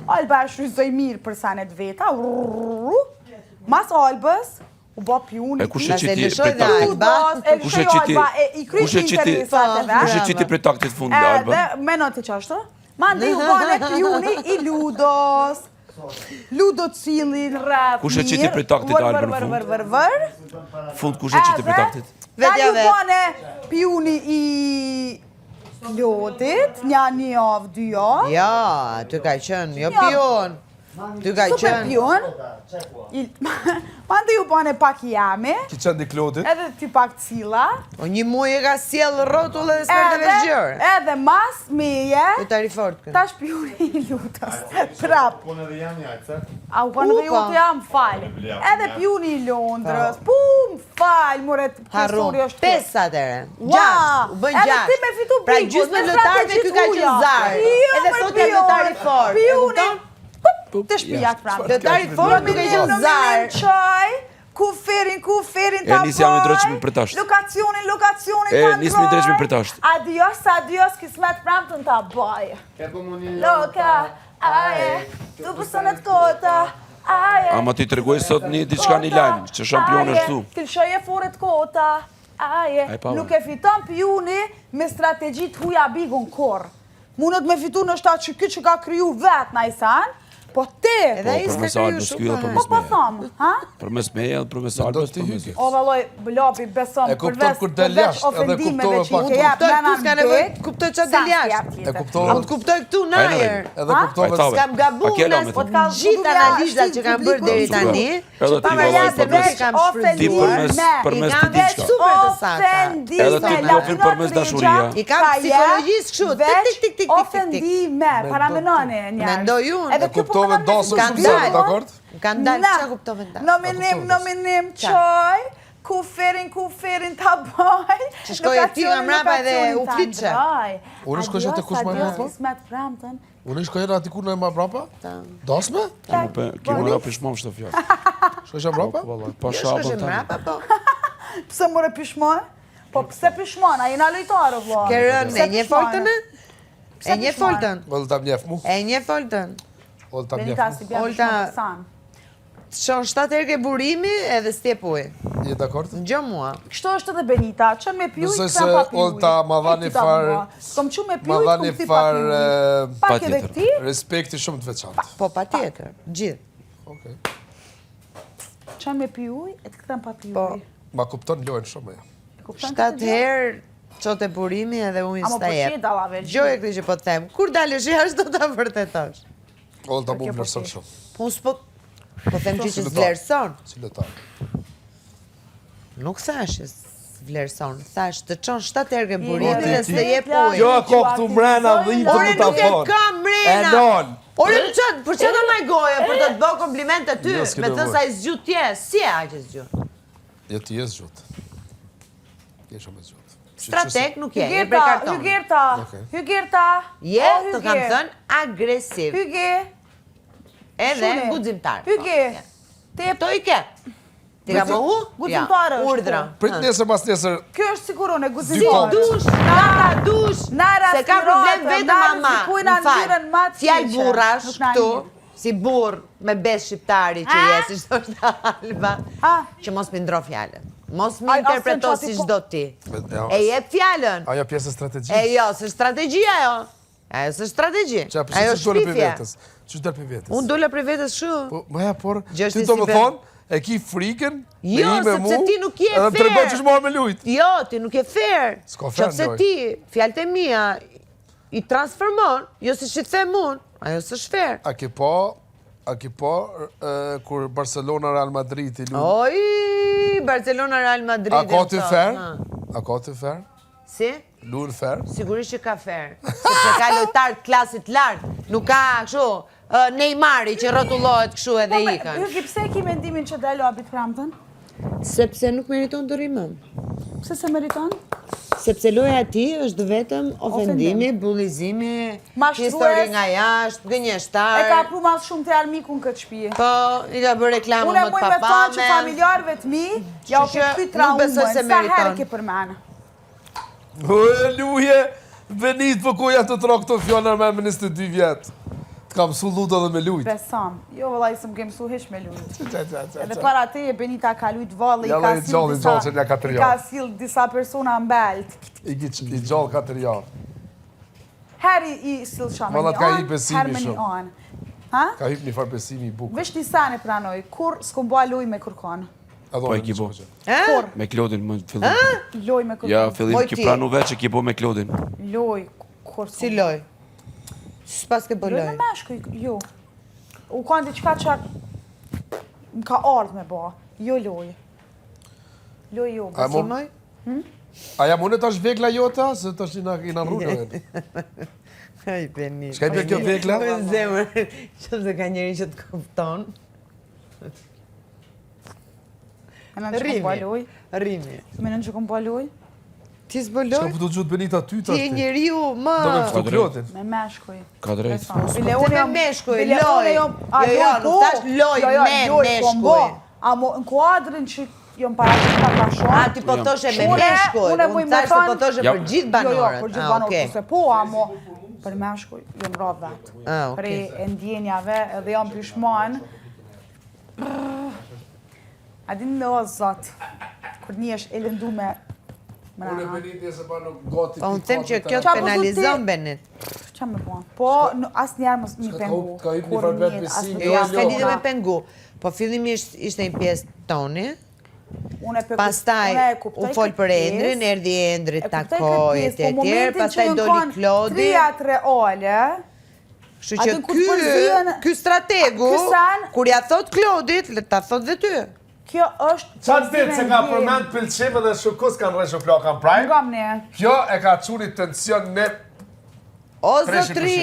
Alba e shryzoj mirë për sanet veta, mas Albës, u ba pjuni E kushe se që ti lëshoj dhe për Alba. e lëshoj Alba, i kryqë interesat edhe. Kushe që ti për taktit fundi, Alba? Edhe, menon të qashtu, mandi u bane pjuni i Ludos. Ludo cilin rap mirë. Kushe që ti për taktit, Alba, në fund? Vër. Fund kushe që ti për taktit? Vetja Ka ju vetë. bane pjuni i Lodit, një javë, 2 javë. Ja, ty ka qënë, jo Ja. pion. Ty ka Super qënë. pion. Mandi ju bane pak jami, Ki qenë di Klodit. edhe ty pak cila. O një muj e ka sjellë rrotull dhe smerteve gjërë. Edhe mas meje, Të tari fort kënë. tash pjuni i Ludos. Prap. Punë edhe janë jajtë, A u kanë dhe ju të jam falë. Edhe pjuni i Londrës. Pum, falë, more të Harrum, kësori është 5 atere. Wow! 6, u bën 6. Edhe ti me fitu Pra pikun, gjysmë me lojtarëve ky ka qenë zarë. Jo, Edhe më sot janë lojtari fort. E Pjuni, kupton? të shpijat pranë. Lojtari fort nuk e qenë zarë. Qaj, kuferin, E, nisi jam i droqmi për tasht. Lokacionin, E, nis mi drejtmi për tasht. Adios, kismet pramtën ta baj. Loka, aje, tu pësënet kota, aje. Ama ti të regoj sot një diçka një lajmë, që shampion është tu. Të lëshoj e foret kota, aje. Ai, pa, Nuk e fiton pjuni me strategjit huja bigun kor. Mundet me fitu në shtatë që këtë që ka kryu vetë na i sanë, po te. Edhe ai s'ka përmes kriju Albës, ky edhe shumë. përmes Po thamë, ha? Përmes meje dhe përmes Albës, ti përmes... hyke. O valloj, bëllapi, besom, E kupton kur del jashtë, edhe ofendimeve kuptove që pak. i ke jap Kuptoj, nëna tu s'ka në nevojë, bek, kuptoj çfarë sa del jashtë. s'jap tjetër. E kuptove. A të kuptoj këtu në Ajde, ajer. Edhe kuptove. Ajtave. S'kam gabu A kjela me në thëmë? ka gjithë zgjuar analizat që jashtë kanë bërë deri publiku. tani. Edhe ti Pavarësisht se vallaj, vetë kam shfrytzuar. Ti përmes I kam të vetë diçka. super të sakta. Edhe ti njofin përmes dashuria. I kam psikologjisë kështu, tik, tik, tik, tik, tik, tik. Ofendime, para menone njerëz. Mendoj unë. Edhe E kuptove dasën Kanë shumë dalë. sot, dakord? Kanë dalë, Na, çka kuptove dalë? Nominim, qaj, kuferin ta baj. Që shkoj e ti nga mrapa edhe u flitëshe. Unë shkoj që të kush më mrapa? Kismet pramtën. Unë ishko jera ati kur në e ma brapa? Dasme? Ki më nga pishmon shtë fjallë. Shko isha brapa? Pa Jo shabën shkoshe tani. mrapa, po. Pse more pishmon? Po pse pishmon? A jena lojtarë, vlo? Ke rënë e një foltën e? E një foltën? Ollë ta mjef mu. E një foltën? Ollë ta Beni mjef ka mu. si bjam Olta. shumë përsan. Shon 7 herë ke burimi edhe stjepuj. Je dakord? Në gjë mua. Kështu është edhe Benita, qënë me pjuj, Nëse kësa se pa pjuj. Olta ma dhani farë... Kom që me Ma pjuj, dhani kom si pa farë pjuj. Pak edhe patjetër. këti, respekti shumë të veçantë. Po pa tjetër, gjithë. Okej. qënë me pjuj, e të këtëm pa pjuj. Po. Ma kupton lojnë shumë, ja. Kupton 7 këtë gjë? herë qote burimi edhe ujnë Amo s'ta po jep. qe dallave, Gjoje këtë që po të them. Kur dalësh jashtë do ta vërtetosh. Ollë ta mu vlerëson shumë. Po s'po po them që Si lojtar. vlerëson. Si lojtar. Nuk thash që vlerëson. Thash të çon 7 herë ke Je, burimin je, dhe s'të jep je, ujë. Jo, ko këtu mrena dhitë Ore mu ta nuk e thonë. kam E mrena. non. Ore për çfarë do maj goje për të të bëj komplimente ty? Jo, s'ke Me thënë nevojë. sa i zgjut tje, si e aq e zgjut? Je ti jes gjutë. Je shumë e gjutë. Strateg nuk je, je Hygerta, prekarton. Hygerta, Okej. Hygerta. Je, O, të kam Hyge. thënë, agresiv. Hyge, Edhe Shune. guximtar. Hyge. Te To i ke. Ti ka mohu? Guximtare është, Urdhra. Prit nesër mas nesër, Kjo është sigurone, Dy Si kohë. guximtare. dush, nara dush. Nara Se ka problem aspirate, vetëm nara mama. si kujna Më fal. ndyren ma të Fjalë keqe. burrash Nuk na këtu, një. si burr me bes shqiptari që Ha? je, si thoshte Alba, Ha? që mos më ndro fjalën. Mos më Ai, interpreto asnjë si qati po- çdo ti. ja, E jep fjalën. ajo pjesë e strategjisë. E jo, s'është strategjia ajo. Ajo s'është strategji. Qa, përse Ajo që dole për shpifje. vetës? Që dole për vetës? Unë dole për vetës shu. Po, maja, por, Gjë ti është do si më be- thonë, e ki frikën, me Jo, i me mu, sepse ti nuk je edhe më fair. tregon që shmarë me lujt. Jo, ti nuk je fair. S'ka fair, Qofse Loj. ti, fjalët e mia, i transformon, jo si që të them unë, ajo s'është fair. A ki po, kur Barcelona Real Madrid i lu... Oj, Barcelona Real Madrid. A ka ty fair? Ha. A ka ty fair? Si? Luën fair? Sigurisht që ka fair. Sepse ka lojtar të klasit lartë. Nuk ka kështu Neymari që rrotullohet kështu edhe ikën. Hyki, pse ki mendimin që dalë abit pramëtën? Sepse nuk meriton të rrimën. Pse se meriton? Sepse loja e tij është vetëm ofendimi, bullizimi, histori nga jashtë, gënjeshtar. E ka pru mas shumë të armikun këtë shpije. Po, i ka bërë reklamë më të papame. Unë e muj me thonë që familjarëve të mi, ja u ke këty traumën, sa herë ke për mene. Luje, venit për koja të tro këto fjallër me 22 vjetë. Të kam su luta dhe me lujt. Besam, jo vëlla i së më kemë su hesh me lujt. Edhe para te e Benita ka lujt vallë, i ka sil disa persona mbelt. I gjallë 4 javë. Heri i sil shame një anë, her me një anë. Ka hyp një farë besimi i bukë. Vesh një sane pranoj, kur s'kom bua luj me kërkon? Po e ki bo. Me Klodin më fillim. Loj me kërkon. Ja, fillim ki pranu veç e ki bo me Klodin. Loj, kur si loj? S'pas ke bëlloj? Loj me meshkuj, jo. U kanë diqka që më ka ardhë me ba, jo loj. Loj jo, si moj? Aja mune tash vekla jota, se tash i në rrugën. Aj, Benita. Shka i bje kjo vekla? Zemër, që se ka njëri që të kupton. Rrimi. Menën që kom bua loj? Ti s'bëlloj? Shka pëtu gjutë Benita ty tash ti? Ti ti? njeriu më... Do me fëtu klotin. Me meshkuj. Ka drejt. Te me meshkuj, loj. Jo, nuk tash loj, me meshkuj. Amo në kuadrin që jom paratit ka ka shumë. A, ti po toshe me meshkuj. Unë tash të po toshe për gjithë banorët. Jo, për gjithë banorët, se po, amo për meshkuj jom rrë vetë. Pre e ndjenjave edhe jom pishman. A din në o zot, kur një është e lëndu me... Unë e Benit e se pa nuk gati... Po unë them që kjo të penalizon Benit. Qa me po? Po, asë njerë më pengu. Ka hip një farë vetë besimi. Jo, s'ka lidhe me pengu. Po fillimisht ishte një pjesë toni. Pastaj u folë për Endrin, erdi Endri takoj e të tjerë. Pastaj doli Klodi. 3 reale. Kështu që ky strategu, kur ja thot Klodit, le ta thot dhe ty. Kjo është... Qatë ditë se ka përmend pëlqime dhe shukus kanë rrëshu flokën prajnë? Ngam ne. Kjo e ka qunit tension në... O zotri!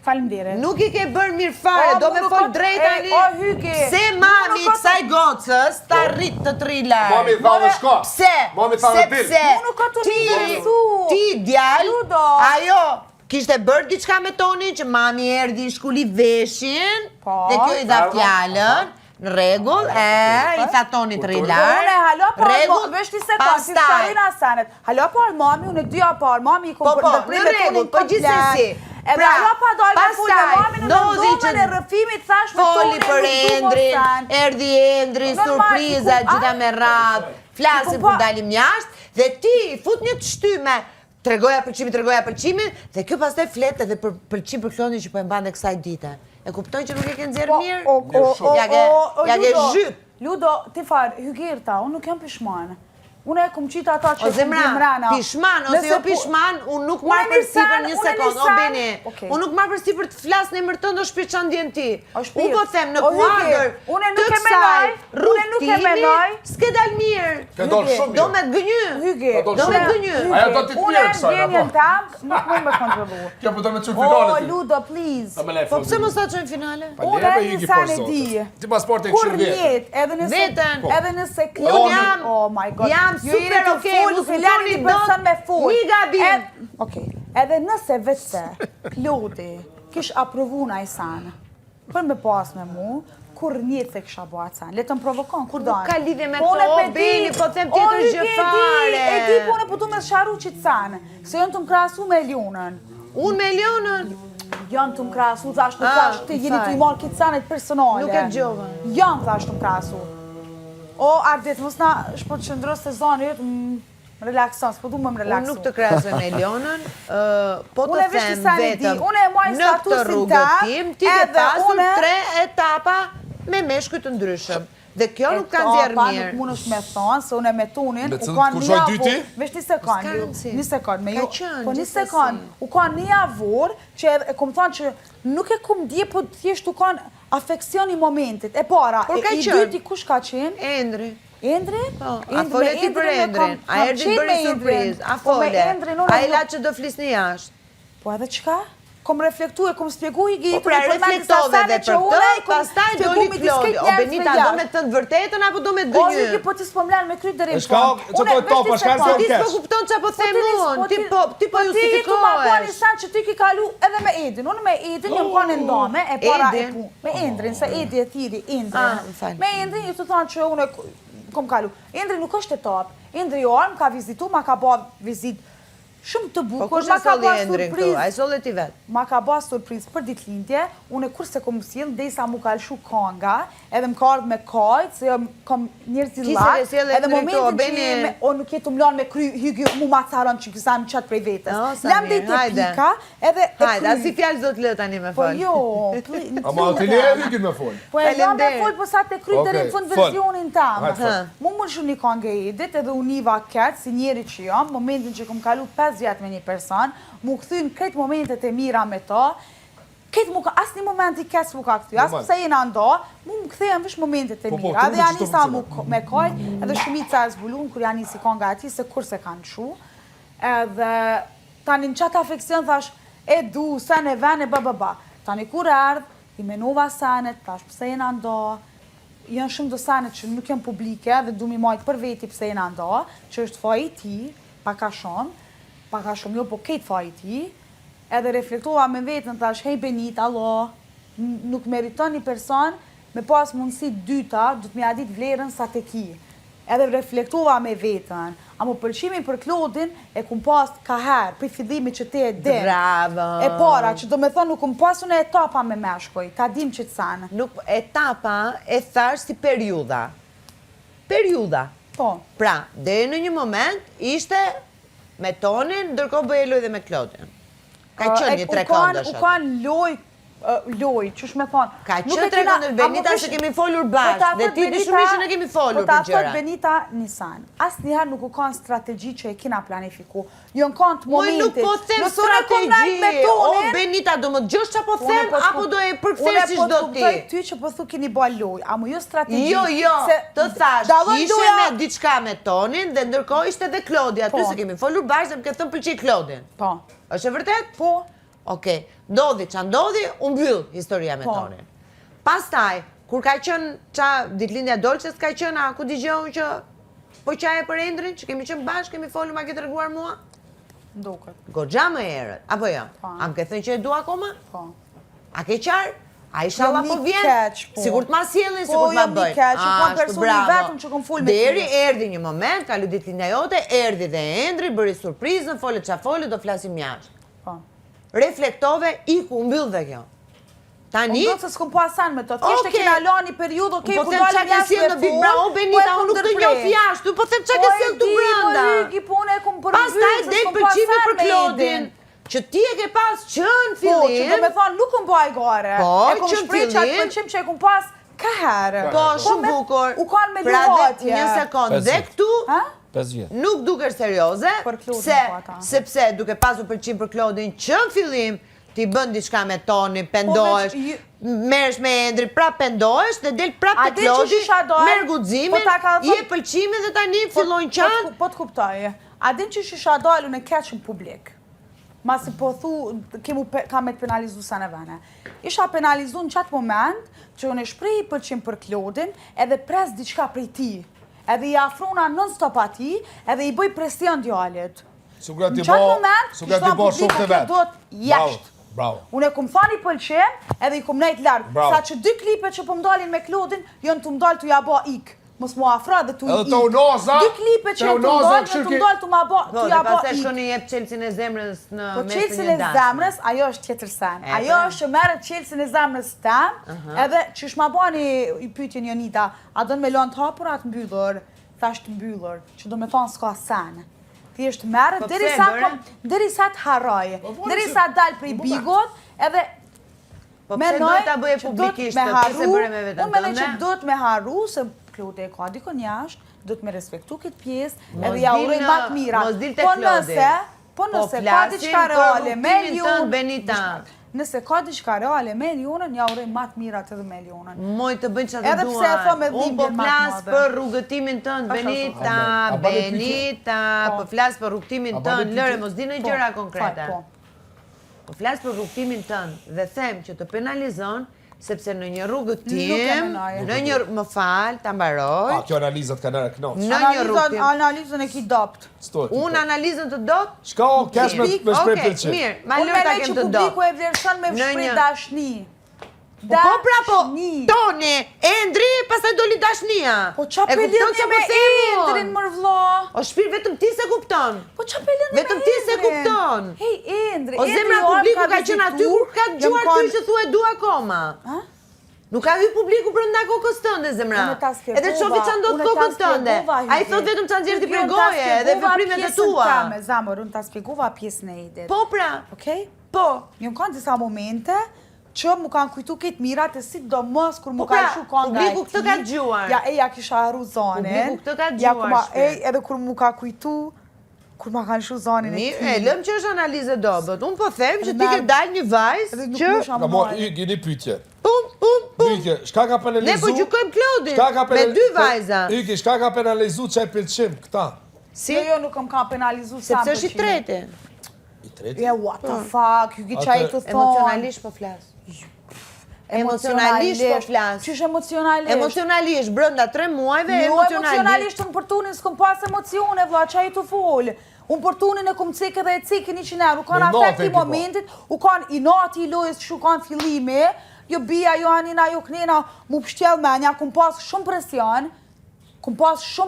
Falemderit. Nuk i ke bërë mirë fare, do me folë drejta një... O hyki! Pse mami kësaj gocës ta rrit të trilar? Mami tha dhe shko! Pse? Mami tha dhe til! Mu nuk ka të një interesu! Ti djallë, ajo, kishte bërë diçka me Tonin që mami erdi i shkulli veshin, dhe kjo i dha fjallën, në regull, i tha Toni të rilar. Unë e halo parë, vesh një sekund, si shërina sanet. Halo parë mami, unë e dyja parë mami, i kom për ndërprim me Tonin komplet. Edhe halo pa dojnë me full me mami në ndomën e rëfimit, thash me Tonin foli për Endrin, erdi Endri, surpriza, gjitha me radhë, flasim për dalim jashtë, dhe ti fut një të shtyme, tregoja pëlqimin, dhe kjo pastaj flet edhe për pëlqim për Klodin që po e mbante kësaj dite. E kuptoj që nuk e ke nxjerrë mirë? Ja ke zhyp. Ludo, ti farë, hygirta, unë nuk jam pishmanë. Unë e kum qita ata që o zemra, pishman, ose jo pishman, unë nuk marrë për sipër një sekund, o Beni. Unë nuk marrë për sipër të flasë në emër tënd, o shpirt që ndjen ti. Unë po them në kuadër të kësaj rrugtimi, s'ke dal mirë. Do me gënjë. Do me gënjë. Aja do t'i Unë e kësaj, ndjenjen tam, nuk mund me kontrolu. Kjo për do me qënë finale O, ti. Ludo, please. Po pëse mos ta qënë finale? Unë e një sanë e di. Ti pasport e Kur këshirë njetë, edhe nëse Unë klon, oh my god. jam super okej, Nuk filani të bësën me full. Një gabim. Okej, edhe nëse vetëse Klodi kish aprovu na i sanë, për me pas me mu, kur njëtë se kisha bo atë sanë, letëm provokon, kur dojnë. Nuk ka lidhje me to, Beni, po them tjetër gjë fare. E di, po në pëtu me sharu qitë sanë, se jënë të më krasu me Elionën. Unë me Elionën? Janë të më krasu, thash të thash, të jeni të i marrë kitë sanët personale. Nuk e gjova. Janë thash të më krasu. O, Ardit, mos na shpo të qëndrës të zonë, më relakson, s'po du më relakson. Unë nuk të krasoj me Elionën, po të Unë e vesh them të sanë di, vetëm unë e muaj në këtë statusin rrugëtim, ti ke pasur 3 etapa me meshkuj të ndryshëm. Dhe kjo nuk kanë zjerë mirë. Nuk mund është me thonë, se unë e me Tonin, u kur kanë një shoj avur, dyti? vesh një sekund, me ju, po një gjithsesi. sekund, u kanë një avur, që e kom thonë që nuk e kom dje, po thjesht u kanë afekcion i momentit, e para, i dyti kush ka qenë? Endri. Endri? A fole ti për Endrin, a erdi bërë surpriz, a fole, a i la që do flisni jashtë. Po edhe qka? kom reflektu e kom spjegu i gjithë, pra reflektove dhe për të, pastaj doli Klodi. O Benita, do me të vërtetën apo do me të gënjë? O Ziki, po ti s'po mlanë me kryt dërim Po ti s'po kupton që po them unë, ti po justifikohesh. Po ti tu ma po një sen që ti ki kalu edhe me Edin. Unë me Edin jam kanë ndame, e para e pu. Me Endrin, se Edi e thiri, Endrin. Me Endrin ju të thonë që unë kom kalu. Endri nuk është etap. Endri jo armë ka vizitu, ma ka ba vizit shumë të bukur, po ma ka ba surpriz. A i solli ti vetë? Ma ka ba surpriz për ditëlindje, unë kur se kom sjell, dhe sa mu ka lëshu kanga, edhe më ka ardhë me kajtë, se jo kom njerëz i lartë, edhe momentin që o nuk jetu mlanë me kry hygjë, mu ma caron që kësa më qatë prej vetës. Lem dhe i të pika, edhe e kry. Hajde, a si fjallë zot lë tani me Po folë? jo, Ama të le e hygjën me folë. Po e lëm me folë, po sa të kry deri në fund versionin tamë. Mu më shumë një kongë e edit, edhe univa ketë, si njeri që jam, momentin që kom kalu 5 vjetë me një person, mu këthyn kretë momentet e mira me to, asë një moment i kesë mu ka këthy, asë pëse jena ndo, mu më këthejnë vish momentet e mira, edhe janë njësa me koj, edhe shumica e zbulun, kur janë njësi konga ati, se kur se kanë shu, edhe tani në qatë afekcion thash, e du, sen e ven e ba, tani kur erdh, i menova senet, thash pëse jena ndo, janë shumë do senet që nuk janë publike, dhe du mi majtë për veti pëse jena ndo, që është faj i ti, paka shumë, jo, po ketë faj i ti, edhe reflektova me vetën, thash, hej Benita, allo, nuk meriton një person me pas mundësi dyta, du të me adit vlerën sa të ki. Edhe reflektova me vetën, a mu pëlqimi për Klodin e kum pas ka herë, për fillimi që te e din. Bravo! E para, që do me thonë nuk kum pasu në etapa me meshkoj, ta dim që të sanë. Nuk, etapa e thash si periuda. Periuda. Po. Pra, dhe në një moment, ishte me Tonin, ndërko bëjelu edhe me Klodin. Ka qënë një 3 këndësh. U kanë loj, qësh me thonë. Ka qënë 3 këndësh, Benita, se kemi folur bashkë, dhe ti di shumë ishë në kemi folur për gjëra. Po ta thot Benita Nisan, asë njëherë nuk u kanë strategji që e kina planifiku. Jo në kanë të momentit. Nuk po them strategji, o Benita, do më të gjosh që po them, apo do e përkëther si shdo ti? Unë e po të ty që po thu kini ba loj, a mu jo strategji. Jo, të thash, ishe me diçka me Tonin, dhe ndërkohë ishte dhe Klodi, aty se kemi folur bashkë, dhe më këtë thëmë pëlqi Klodin. Po. Është e vërtet? Po. Okej, ndodhi që ndodhi, unë mbyll historia me Tonin. Pastaj, kur ka qënë qa ditlindja Dolqes, ka qënë, a ku digjohën që po qaje për Endrin, që kemi qënë bashkë, kemi folur, ma ke të reguar mua? Nduket. Gogja më erët, apo jo? A më ke thënë që e du akoma? Po. A ke qarë? A i shala po vjen? Sigur të ma sjellin, sigur të ma bëjnë. Po, jo mi keq, që kom personi vetëm që kom full me Deri erdi një moment, kalu ditlindja jote, erdi dhe Endri, bëri surprizën, folet qa folet, do flasim jashtë. Reflektove, iku, mbyll dhe kjo. Tani... Unë do të s'kom po asan me të, thjesht e kina la një periudë, okej, po them qa ke sjell në Big Brother, o Benita, unë nuk të njoh jashtë, po them qa ke sjell të brenda. Pastaj del pëlqimi për Klodin, që ti e ke pas qënë fillim. Po, që do me thonë, nuk kom baj gare. Po, e kom shprej që atë pëlqim që e kom pas ka herë. Po, shumë bukur. U kanë me pra luhatje. Një sekund, dhe këtu, 5 vjetë. nuk duke serioze, sepse duke pasur pëlqim për Klodin që në fillim, ti bën diçka me Tonin, pendohesh, merresh me Endrin, prap pendohesh dhe del prap te Klodi, merr guximin, je pëlqimin dhe tani fillojnë qanë. Po të kuptoj. A din që shisha dalë unë e keq në publik. Masi po thu, ka me të penalizu sa në vene. Isha penalizu në qatë moment që unë e shprej pëlqim për Klodin edhe pres diçka prej ti. Edhe i afruna non-stop ati, edhe i bëj presion djallit. Në qatë moment, kështu a publika këtë do të jeshtë. Unë e kumë thani pëlqim, edhe i kumë nejtë largë. Sa që 2 klipe që po mdalin me Klodin, jonë të mdalë të jaba ikë. Mos mu afra dhe tu i ikë. 2 klipe që e të mdalë, jonë të mdalë të jaba ikë. Pastaj shkoni jep qelsin e zemrës në Po mesin e qelsin e zemrës, ajo është tjetër sen. Ajo është që merret qelsin e zemrës tem, edhe që shma bani i pyetjen Jonita, a do në me lonë të hapur atë mbyllur, thash të mbyllur, që do me thonë s'ka sen. Ti është merret, deri sa të harroj, deri sa dalë prej bigot, edhe menoj që do të me harru, unë menoj që do të me harru, se Klodi e ka dikon jashtë, do të me respektu këtë pjesë, edhe ja uroj ma të mira. Po nëse ka diçka reale me Lionën, nëse ka diçka reale me Lionën, ja uroj ma të mirat edhe me Lionën. Moj të bëjnë që të duan. Unë po flas për rrugëtimin tënë, Benita, po flas për rrugëtimin tënë, lëre mos di në gjëra konkrete. Po flas për rrugtimin tënd dhe them që të penalizon sepse në një rrugë tim, në një më fal, ta mbaroj. Kjo analizat ka nërë knoq. Në një rrugë. Analizën e ki dopt. Unë analizën të dopt? Shka o kesh me shprej pëlqim. Mirë, ma lërë ta kem të dopt. Unë me publiku e vlerëson me shprej dashni. Po pra po, Toni, Endri, pastaj doli dashnia. Po qa pelin me Endrin mërvlo? O shpirë, vetëm ti se kupton. Po qa pelin me Endrin? Vetëm ti se kupton. Hej, Endri. O zemra publiku ka qenë aty kur ka gjuar ty që thua e du akoma. Nuk ka hy publiku brenda kokës tënde, zemra. Edhe qofi që ndodh kokës tënde. A i thot vetëm që nxjerr ti pregoje edhe veprimet e tua. Zamër, unë ta spjegova pjesën e Edit. Po pra. Okej? Po. Një kanë disa momente që mu kanë kujtu këtë mirat e si do mos kur mu ka ishu kanë nga e publiku këtë ka gjuar. Ja, ja kisha arru zonin. Publiku këtë ka gjuar shpet. Edhe kur mu ka kujtu, kur ma kanë shu zonin e ti. Mirë, lëm që është analizë dobët. Unë po them që ti ke dalë një vajzë që... Ka mor, gjeni pyetje. Pum. Pyetje, shka ka penalizu... Ne po gjykojmë Klodin, me 2 vajza. Yki, shka ka penalizu qaj pëlqim, këta? Si? Jo, nuk kam penalizu sa sepse është i treti. I treti? Ja, what the fuck, Yki qaj të thonë. Emocionalisht po flas. Emocionalisht po flas. Qysh emocionalisht? Emocionalisht, brenda 3 muajve emocionalisht unë për tunin s'kom pas emocione, vla, qaj të folë. Unë për tunin e kom cek edhe e cek 100 euro. U kanë afekti momentit, u kanë i nati i lojës që u kanë fillime, jo bia, jo anina, jo knena, mu pështjel menja, kom pas shumë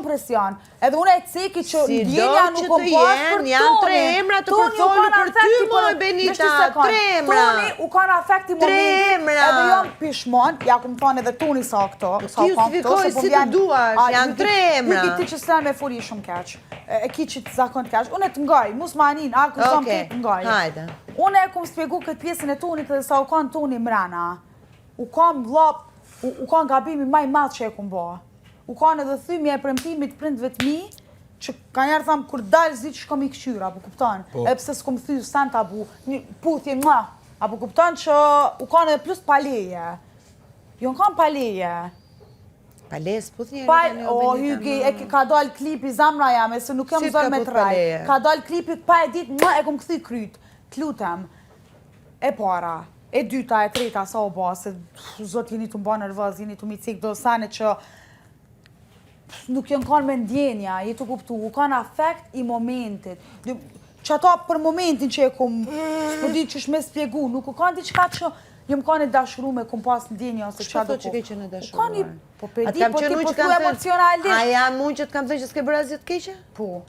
presion. Edhe unë e ceki që ndjenja nuk kom pas për Toni. Janë 3 emra të përfoli për ty, moj Benita, 3 emra. Toni u kanë afekti momentit, edhe jam pishmon, ja kom thonë edhe Toni sa këto. Ti justifikoj si të duash, janë 3 emra. Ti që s'le me foli shumë keq, e ki që të zakon të keq. Unë e të ngaj, mus ma anin, akuzom këtë të ngaj. Hajde. Unë e kom spjegu këtë pjesën e Tonit edhe sa u kanë Toni mrena. U kanë vlop, u kanë gabimi maj madh që e kom bo. U kanë edhe thymja e premtimit prindve të mi, që ka njerë thamë, kur dalë zi që shkom i këshyra, apo kuptan? E pëse s'kom thy sent abu, një puthje nga, apo kuptan që u kanë edhe plus paleje. Jo në kanë paleje. Paleje s'puth një O, Hygi, ka dalë klipi zamra jame, se nuk jam zërë me të raj. Ka dalë klipi, pa e dit, nga e kom këthy kryt. T'lutem, e para, e dyta, e treta, sa o ba, se zot jeni të mba nervëz, jeni të mi cik do sane që nuk janë kanë me ndjenja, jetu kuptu, u kanë afekt i momentit. Që ato për momentin që e kom, s'po di që shme spjegu, nuk u kanë diqka që jëmë kanë e dashuru me kom pas ndjenja ose që ato që ke qenë e dashuruar? U kanë i, po pedi, po ti po tu emocionalisht. A jam unë që të kam thënë që s'ke bërë asgjë të keqe? Po.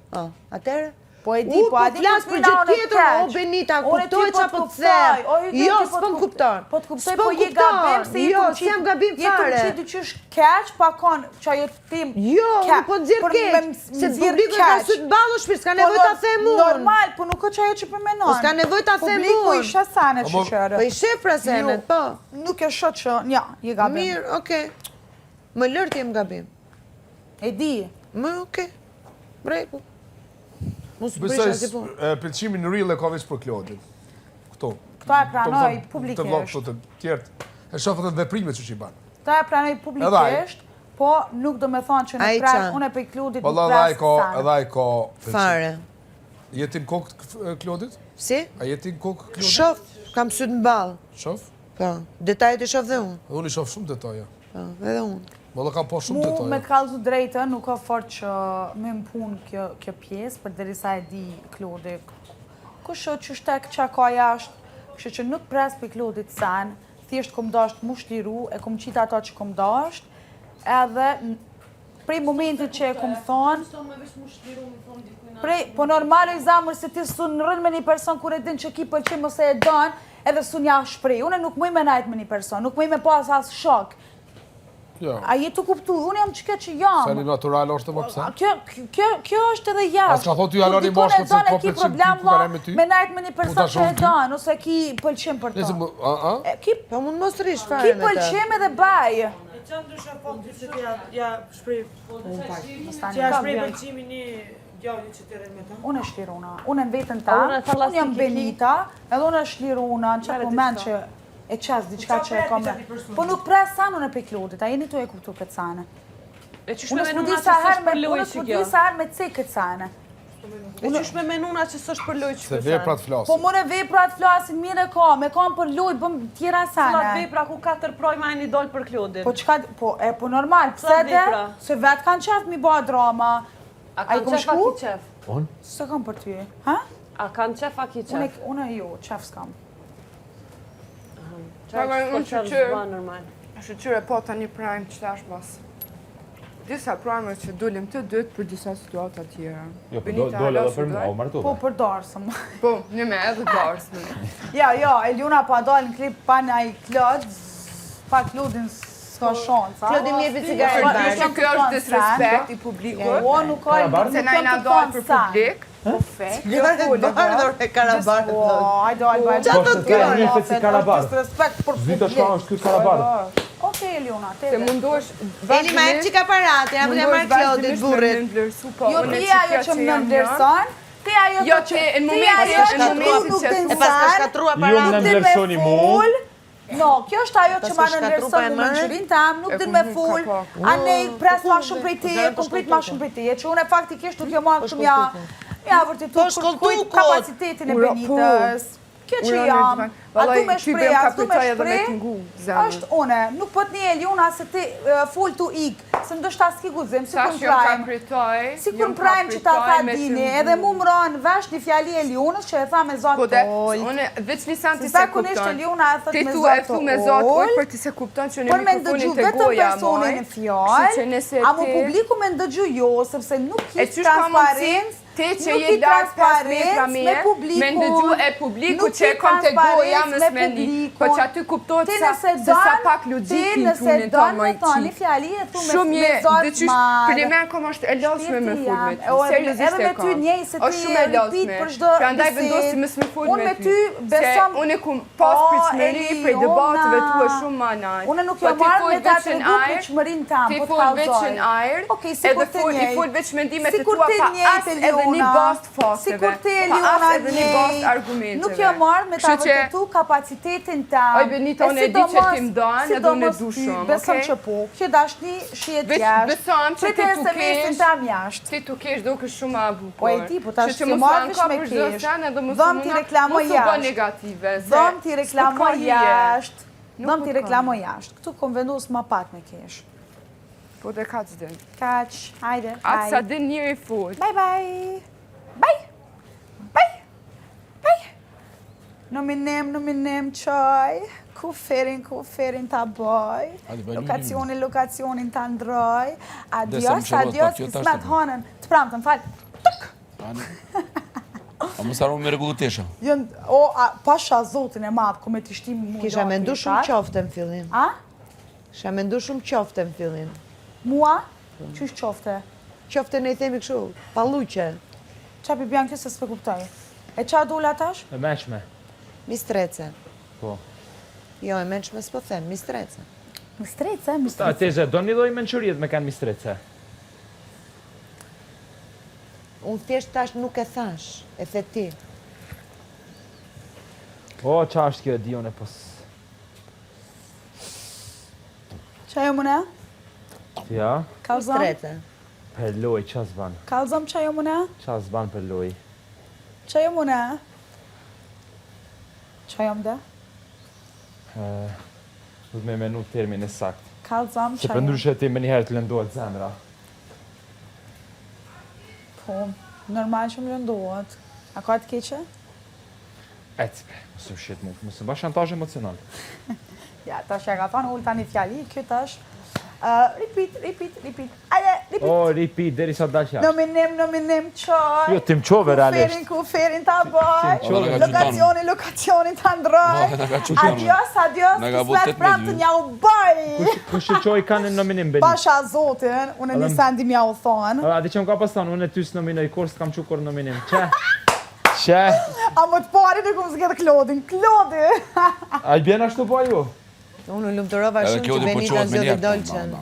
Atëherë? Po e di, po a di flas për gjë tjetër, o Benita, kuptoj qa po të them. Jo, s'pëm kupton. Po të kuptoj, po je gabim se jo, s'jam gabim fare. Jetu qitë qysh keq, pa kon që ajo të tim keq. Jo, nuk po të zirë keq, se publiku ka sy të balë shpirë, s'ka nevoj ta them unë. Normal, po nuk o që ajo që përmenon. Po s'ka nevoj ta them unë. Publiku isha sanet që qërë. Po ishe pra senet, po. Nuk e shot që, nja, je gabim. Mirë, okej. Më lërë t'jem gabim. E di. Më, okej. Breku. Besoj, pëlqimin në real e ka veç për Klodin. Këto. Këto e pranoj publikisht. Të vlogë të tjertë. E shofët edhe veprimet që që i banë. Këto e pranoj publikisht, po nuk do me thonë që në pres, unë e për Klodit nuk pres sanë. Edhe ai ka fare. Jetin kokë Klodit? Si? A jetin kokë Klodit? Shof, kam sytë në balë. Shof? Po, detajet e shof dhe unë. Unë i shof shumë detaja. Po, edhe unë. Mëllë kam po shumë detaja. Mu me të kalzu drejtë, nuk ka fort që me më punë kjo pjesë, për derisa e di Klodi. Kështë që shtek që ka jashtë, kështë që nuk pres për Klodit sen, thjesht kom dasht mu shliru, e kom qita ato që kom dasht, edhe prej momentit që e kom thonë, po normal e zamër se ti sun rën me një person kur e din që ki pëlqim ose e don, edhe sun ja shprej. Une nuk mëj me najt me një person, nuk mëj me pas as shok. A jetu kuptu, unë jam qëke që jam. Se një natural është të më pëse? Kjo është edhe jashtë. A s'ka thot ju jaloni moshkët se po pëlqim ti ku kare me ty? Me najt me një person që e don, ose ki pëlqim për to. Po mund mos rish fare me ta. Ki pëlqim edhe baj. E që ndryshe po të që ja shprej... Që ja shprej pëlqimin një gjallit që të redh me ta? Unë e shliruna. Unë e në vetën ta. Unë jam Benita, edhe unë e shliruna në qatë moment që e qas diqka që e kome. Po nuk pres sanën e pe Klodit, a jeni tu e kuptu këtë sanë. E që shme venu nga që së shpërluj që kjo? Unë s'po di sa her me cek këtë sanë. E qysh me menuna që s'është për lojë që Se veprat flasin. Po more veprat flasin mire ka, me kam për loj, bëm tjera Cilat sane. vepra ku 4 proj ma e një dollë për Klodin. Po çka, po normal, pse Cilat de? vepra? Se vetë kanë qef mi ba drama. A i kom kanë qef a shku? ki qef? Se kam për ty, ha? A kanë qef a ki qef? Unë jo, qef s'kam. Unë që normal. Shqyre po tani prime që tash bas. Disa prime që dulim të dytë për disa situata tjera. Jo, po dole edhe për mua, o martu. Po për darsëm. Po, një me edhe darsme. Ja, Eliona pa dalë në klip pa në i Klod, pa Klodin s'ka shansa. Klodi mi e për cigaret Për bardh. që kjo është disrespekt i publikut. O, nuk ka i Se na i na dalë për publik. Po fek. Cigaret bardh ore karabardh. O, hajde, hajde. Qa të kjo? Një fet si karabardh. Respekt për Zita publik. shka është ky karabardh. Okej, Eliona, Se tebe. mundosh Eli ma e për qika parate, ja për marrë Klodit burrit. Jo, ti ajo që më nëndërson, ti ajo Jo, që që në ti momentin ajo që që nuk të E pas ka nësan, shkatrua Jo, më parate. nëndërsoni mu. No, kjo është ajo që Pas ma ka shkatru nëndërson pa e në mërë? menqërin tam, nuk din me full. A ne pres ma shumë prej teje, Po, ku prit ma shumë prej teje, që une faktikisht nuk jo marrë shumë ja vërtitu Po, për shkoltu kujt kot. kapacitetin e Benitës. Kjo që jam, a du me shprej, a du me shprej, është une, nuk po të një Eliona se ti full tu ik, se ndështë s'ki guzim, si kur në prime. Si kur në prime që ta tha dini, edhe mu më ranë vesh një fjali Elionës që e tha me Po zotë dhe, oll. unë veç një sen Si ti sa se kunisht kupton. Eliona e thët Ti me thu e thu me zotë oll oll, për ti se kupton që në për me ndëgju mikrofonin të vetëm goja personin e maj. fjallë, a mu publiku me ndëgju jo, sepse nuk E ki qysh ka mundësi, transparencë, ti që nuk je ki lartë 5 metra transparencë me, me publikun, me ndëgju e publiku nuk që e ki kom të goja transparencë më me smeni. publikun. Po që aty kuptohet Ti se nëse sa pak ti logikin nëse punin të don me mojtë. thoni fjali e thu Shumë me je, zotë dyqysh madhe. primer kom është e lodhshme me fut me ty. Seriozisht Edhe me e ty kam. njej se Është ti shumë e repeat lodhshme. për çdo Prandaj bisedë. vendosi mos me fut Unë me ty besom. Se unë kum pas O, pritshmëri prej Eliona. debateve tua shumë më anaj. Unë nuk jo marrë me ta tregu pritshmërinë tam, Ti po të fol veç kallzoj. në ajër, Okej, sikur edhe ti i njej. fol veç mendimet e Sikur tua ti pa njejt, as edhe një Eliona. bast faseve. Sikur ti, Pa Eliona, as edhe një bast njej. argumenteve. Nuk jo marrë me ta Kështu që- vërtetu kapacitetin tam. Oj, Benita, unë e di që ti më don, edhe unë e du shumë, Besom okej? që po, kjo dashni shihet Veç jashtë. besom që ti Pritet tu se mesin kesh, tam jashtë. ti tu kesh duke shumë ma bukur. Po e di, po tash Që si mos marrë anë vesh ka me për çdo kesh. sen, edhe mos Dhëm u ti muna- reklamo mos u bë jashtë. negative. se Dhëm ti s'po reklamo ka hije. jashtë. Nuk Dhëm po ti ka reklamo hije. jashtë. Këtu kom vendus ma pak me kesh. Po dhe ka qden. Kaq, hajde, Atë sa hajde. din njëri fut. Bye bye. Bye. Bye. Bye. Nominem qaj. Kuferin ta boj. Lokacionin ta ndroj. Adios, adios, kismet hanën. Të pramë, të më falë. A mos harro me rregullu tesha. Pasha zotin e madhë, ku me t'i shtim mu. Kisha mendu shumë qofte në fillin. A? Kisha mendu shumë qofte në fillin. Mua? Qysh qofte? Qofte ne i themi kështu, palluqe. Qa pi bjanë kjo se s'pe kuptoj? E qa dula tash? E mençme. Mistrece. Po. Jo, e mençme s'po them, mistrece. Mistrece, Ta teze, do një doj mençuriet me kanë mistrece. Unë thjesht tash nuk e thash, e the ti. O, qa është kjo e dione, pos... Qa jo mëne? Ja, Kalzom? Mistrece. për loj, qa zban? Kalzom qa jo mëne? Qa zban për loj? Qa jo mëne? Qa jo mëde? Du me menu termin e sakt. Kalzom Se qa për jo? ndryshe ti me njëherë të lëndohet zemra. Po, normal që më lëndohet. A ka të keqe? Ecpe, mësë më shqit mu, mësë më shantaj emocional. Ja, tash ja ka thonë ullë tani fjali, kjo tash. Repeat. Ajde, repeat. O, ripi, deri sa dal qashtë. Nominim qaj. Jo, tim qove realisht. Kuferin ta boj. Tim qove. Lokacionin ta ndroj. Na ka qutani. Adios, Na ka bot kismet 18 pram të ju. nja u bëj. Kush që qoj kanë në nominim Benit? Pasha zotin, unë një sendi mja u thonë. A di që më ka pas thonë, unë e ty së nominoj, kur s'kam që kur nominim. Qe? A më të pari në kumë zgjetë Klodin. Klodi! A i bjen ashtu po ju? Unë lumëtërova Edhe shumë kjo që di po Benita qohet me zgjodhi njerë. dolçen.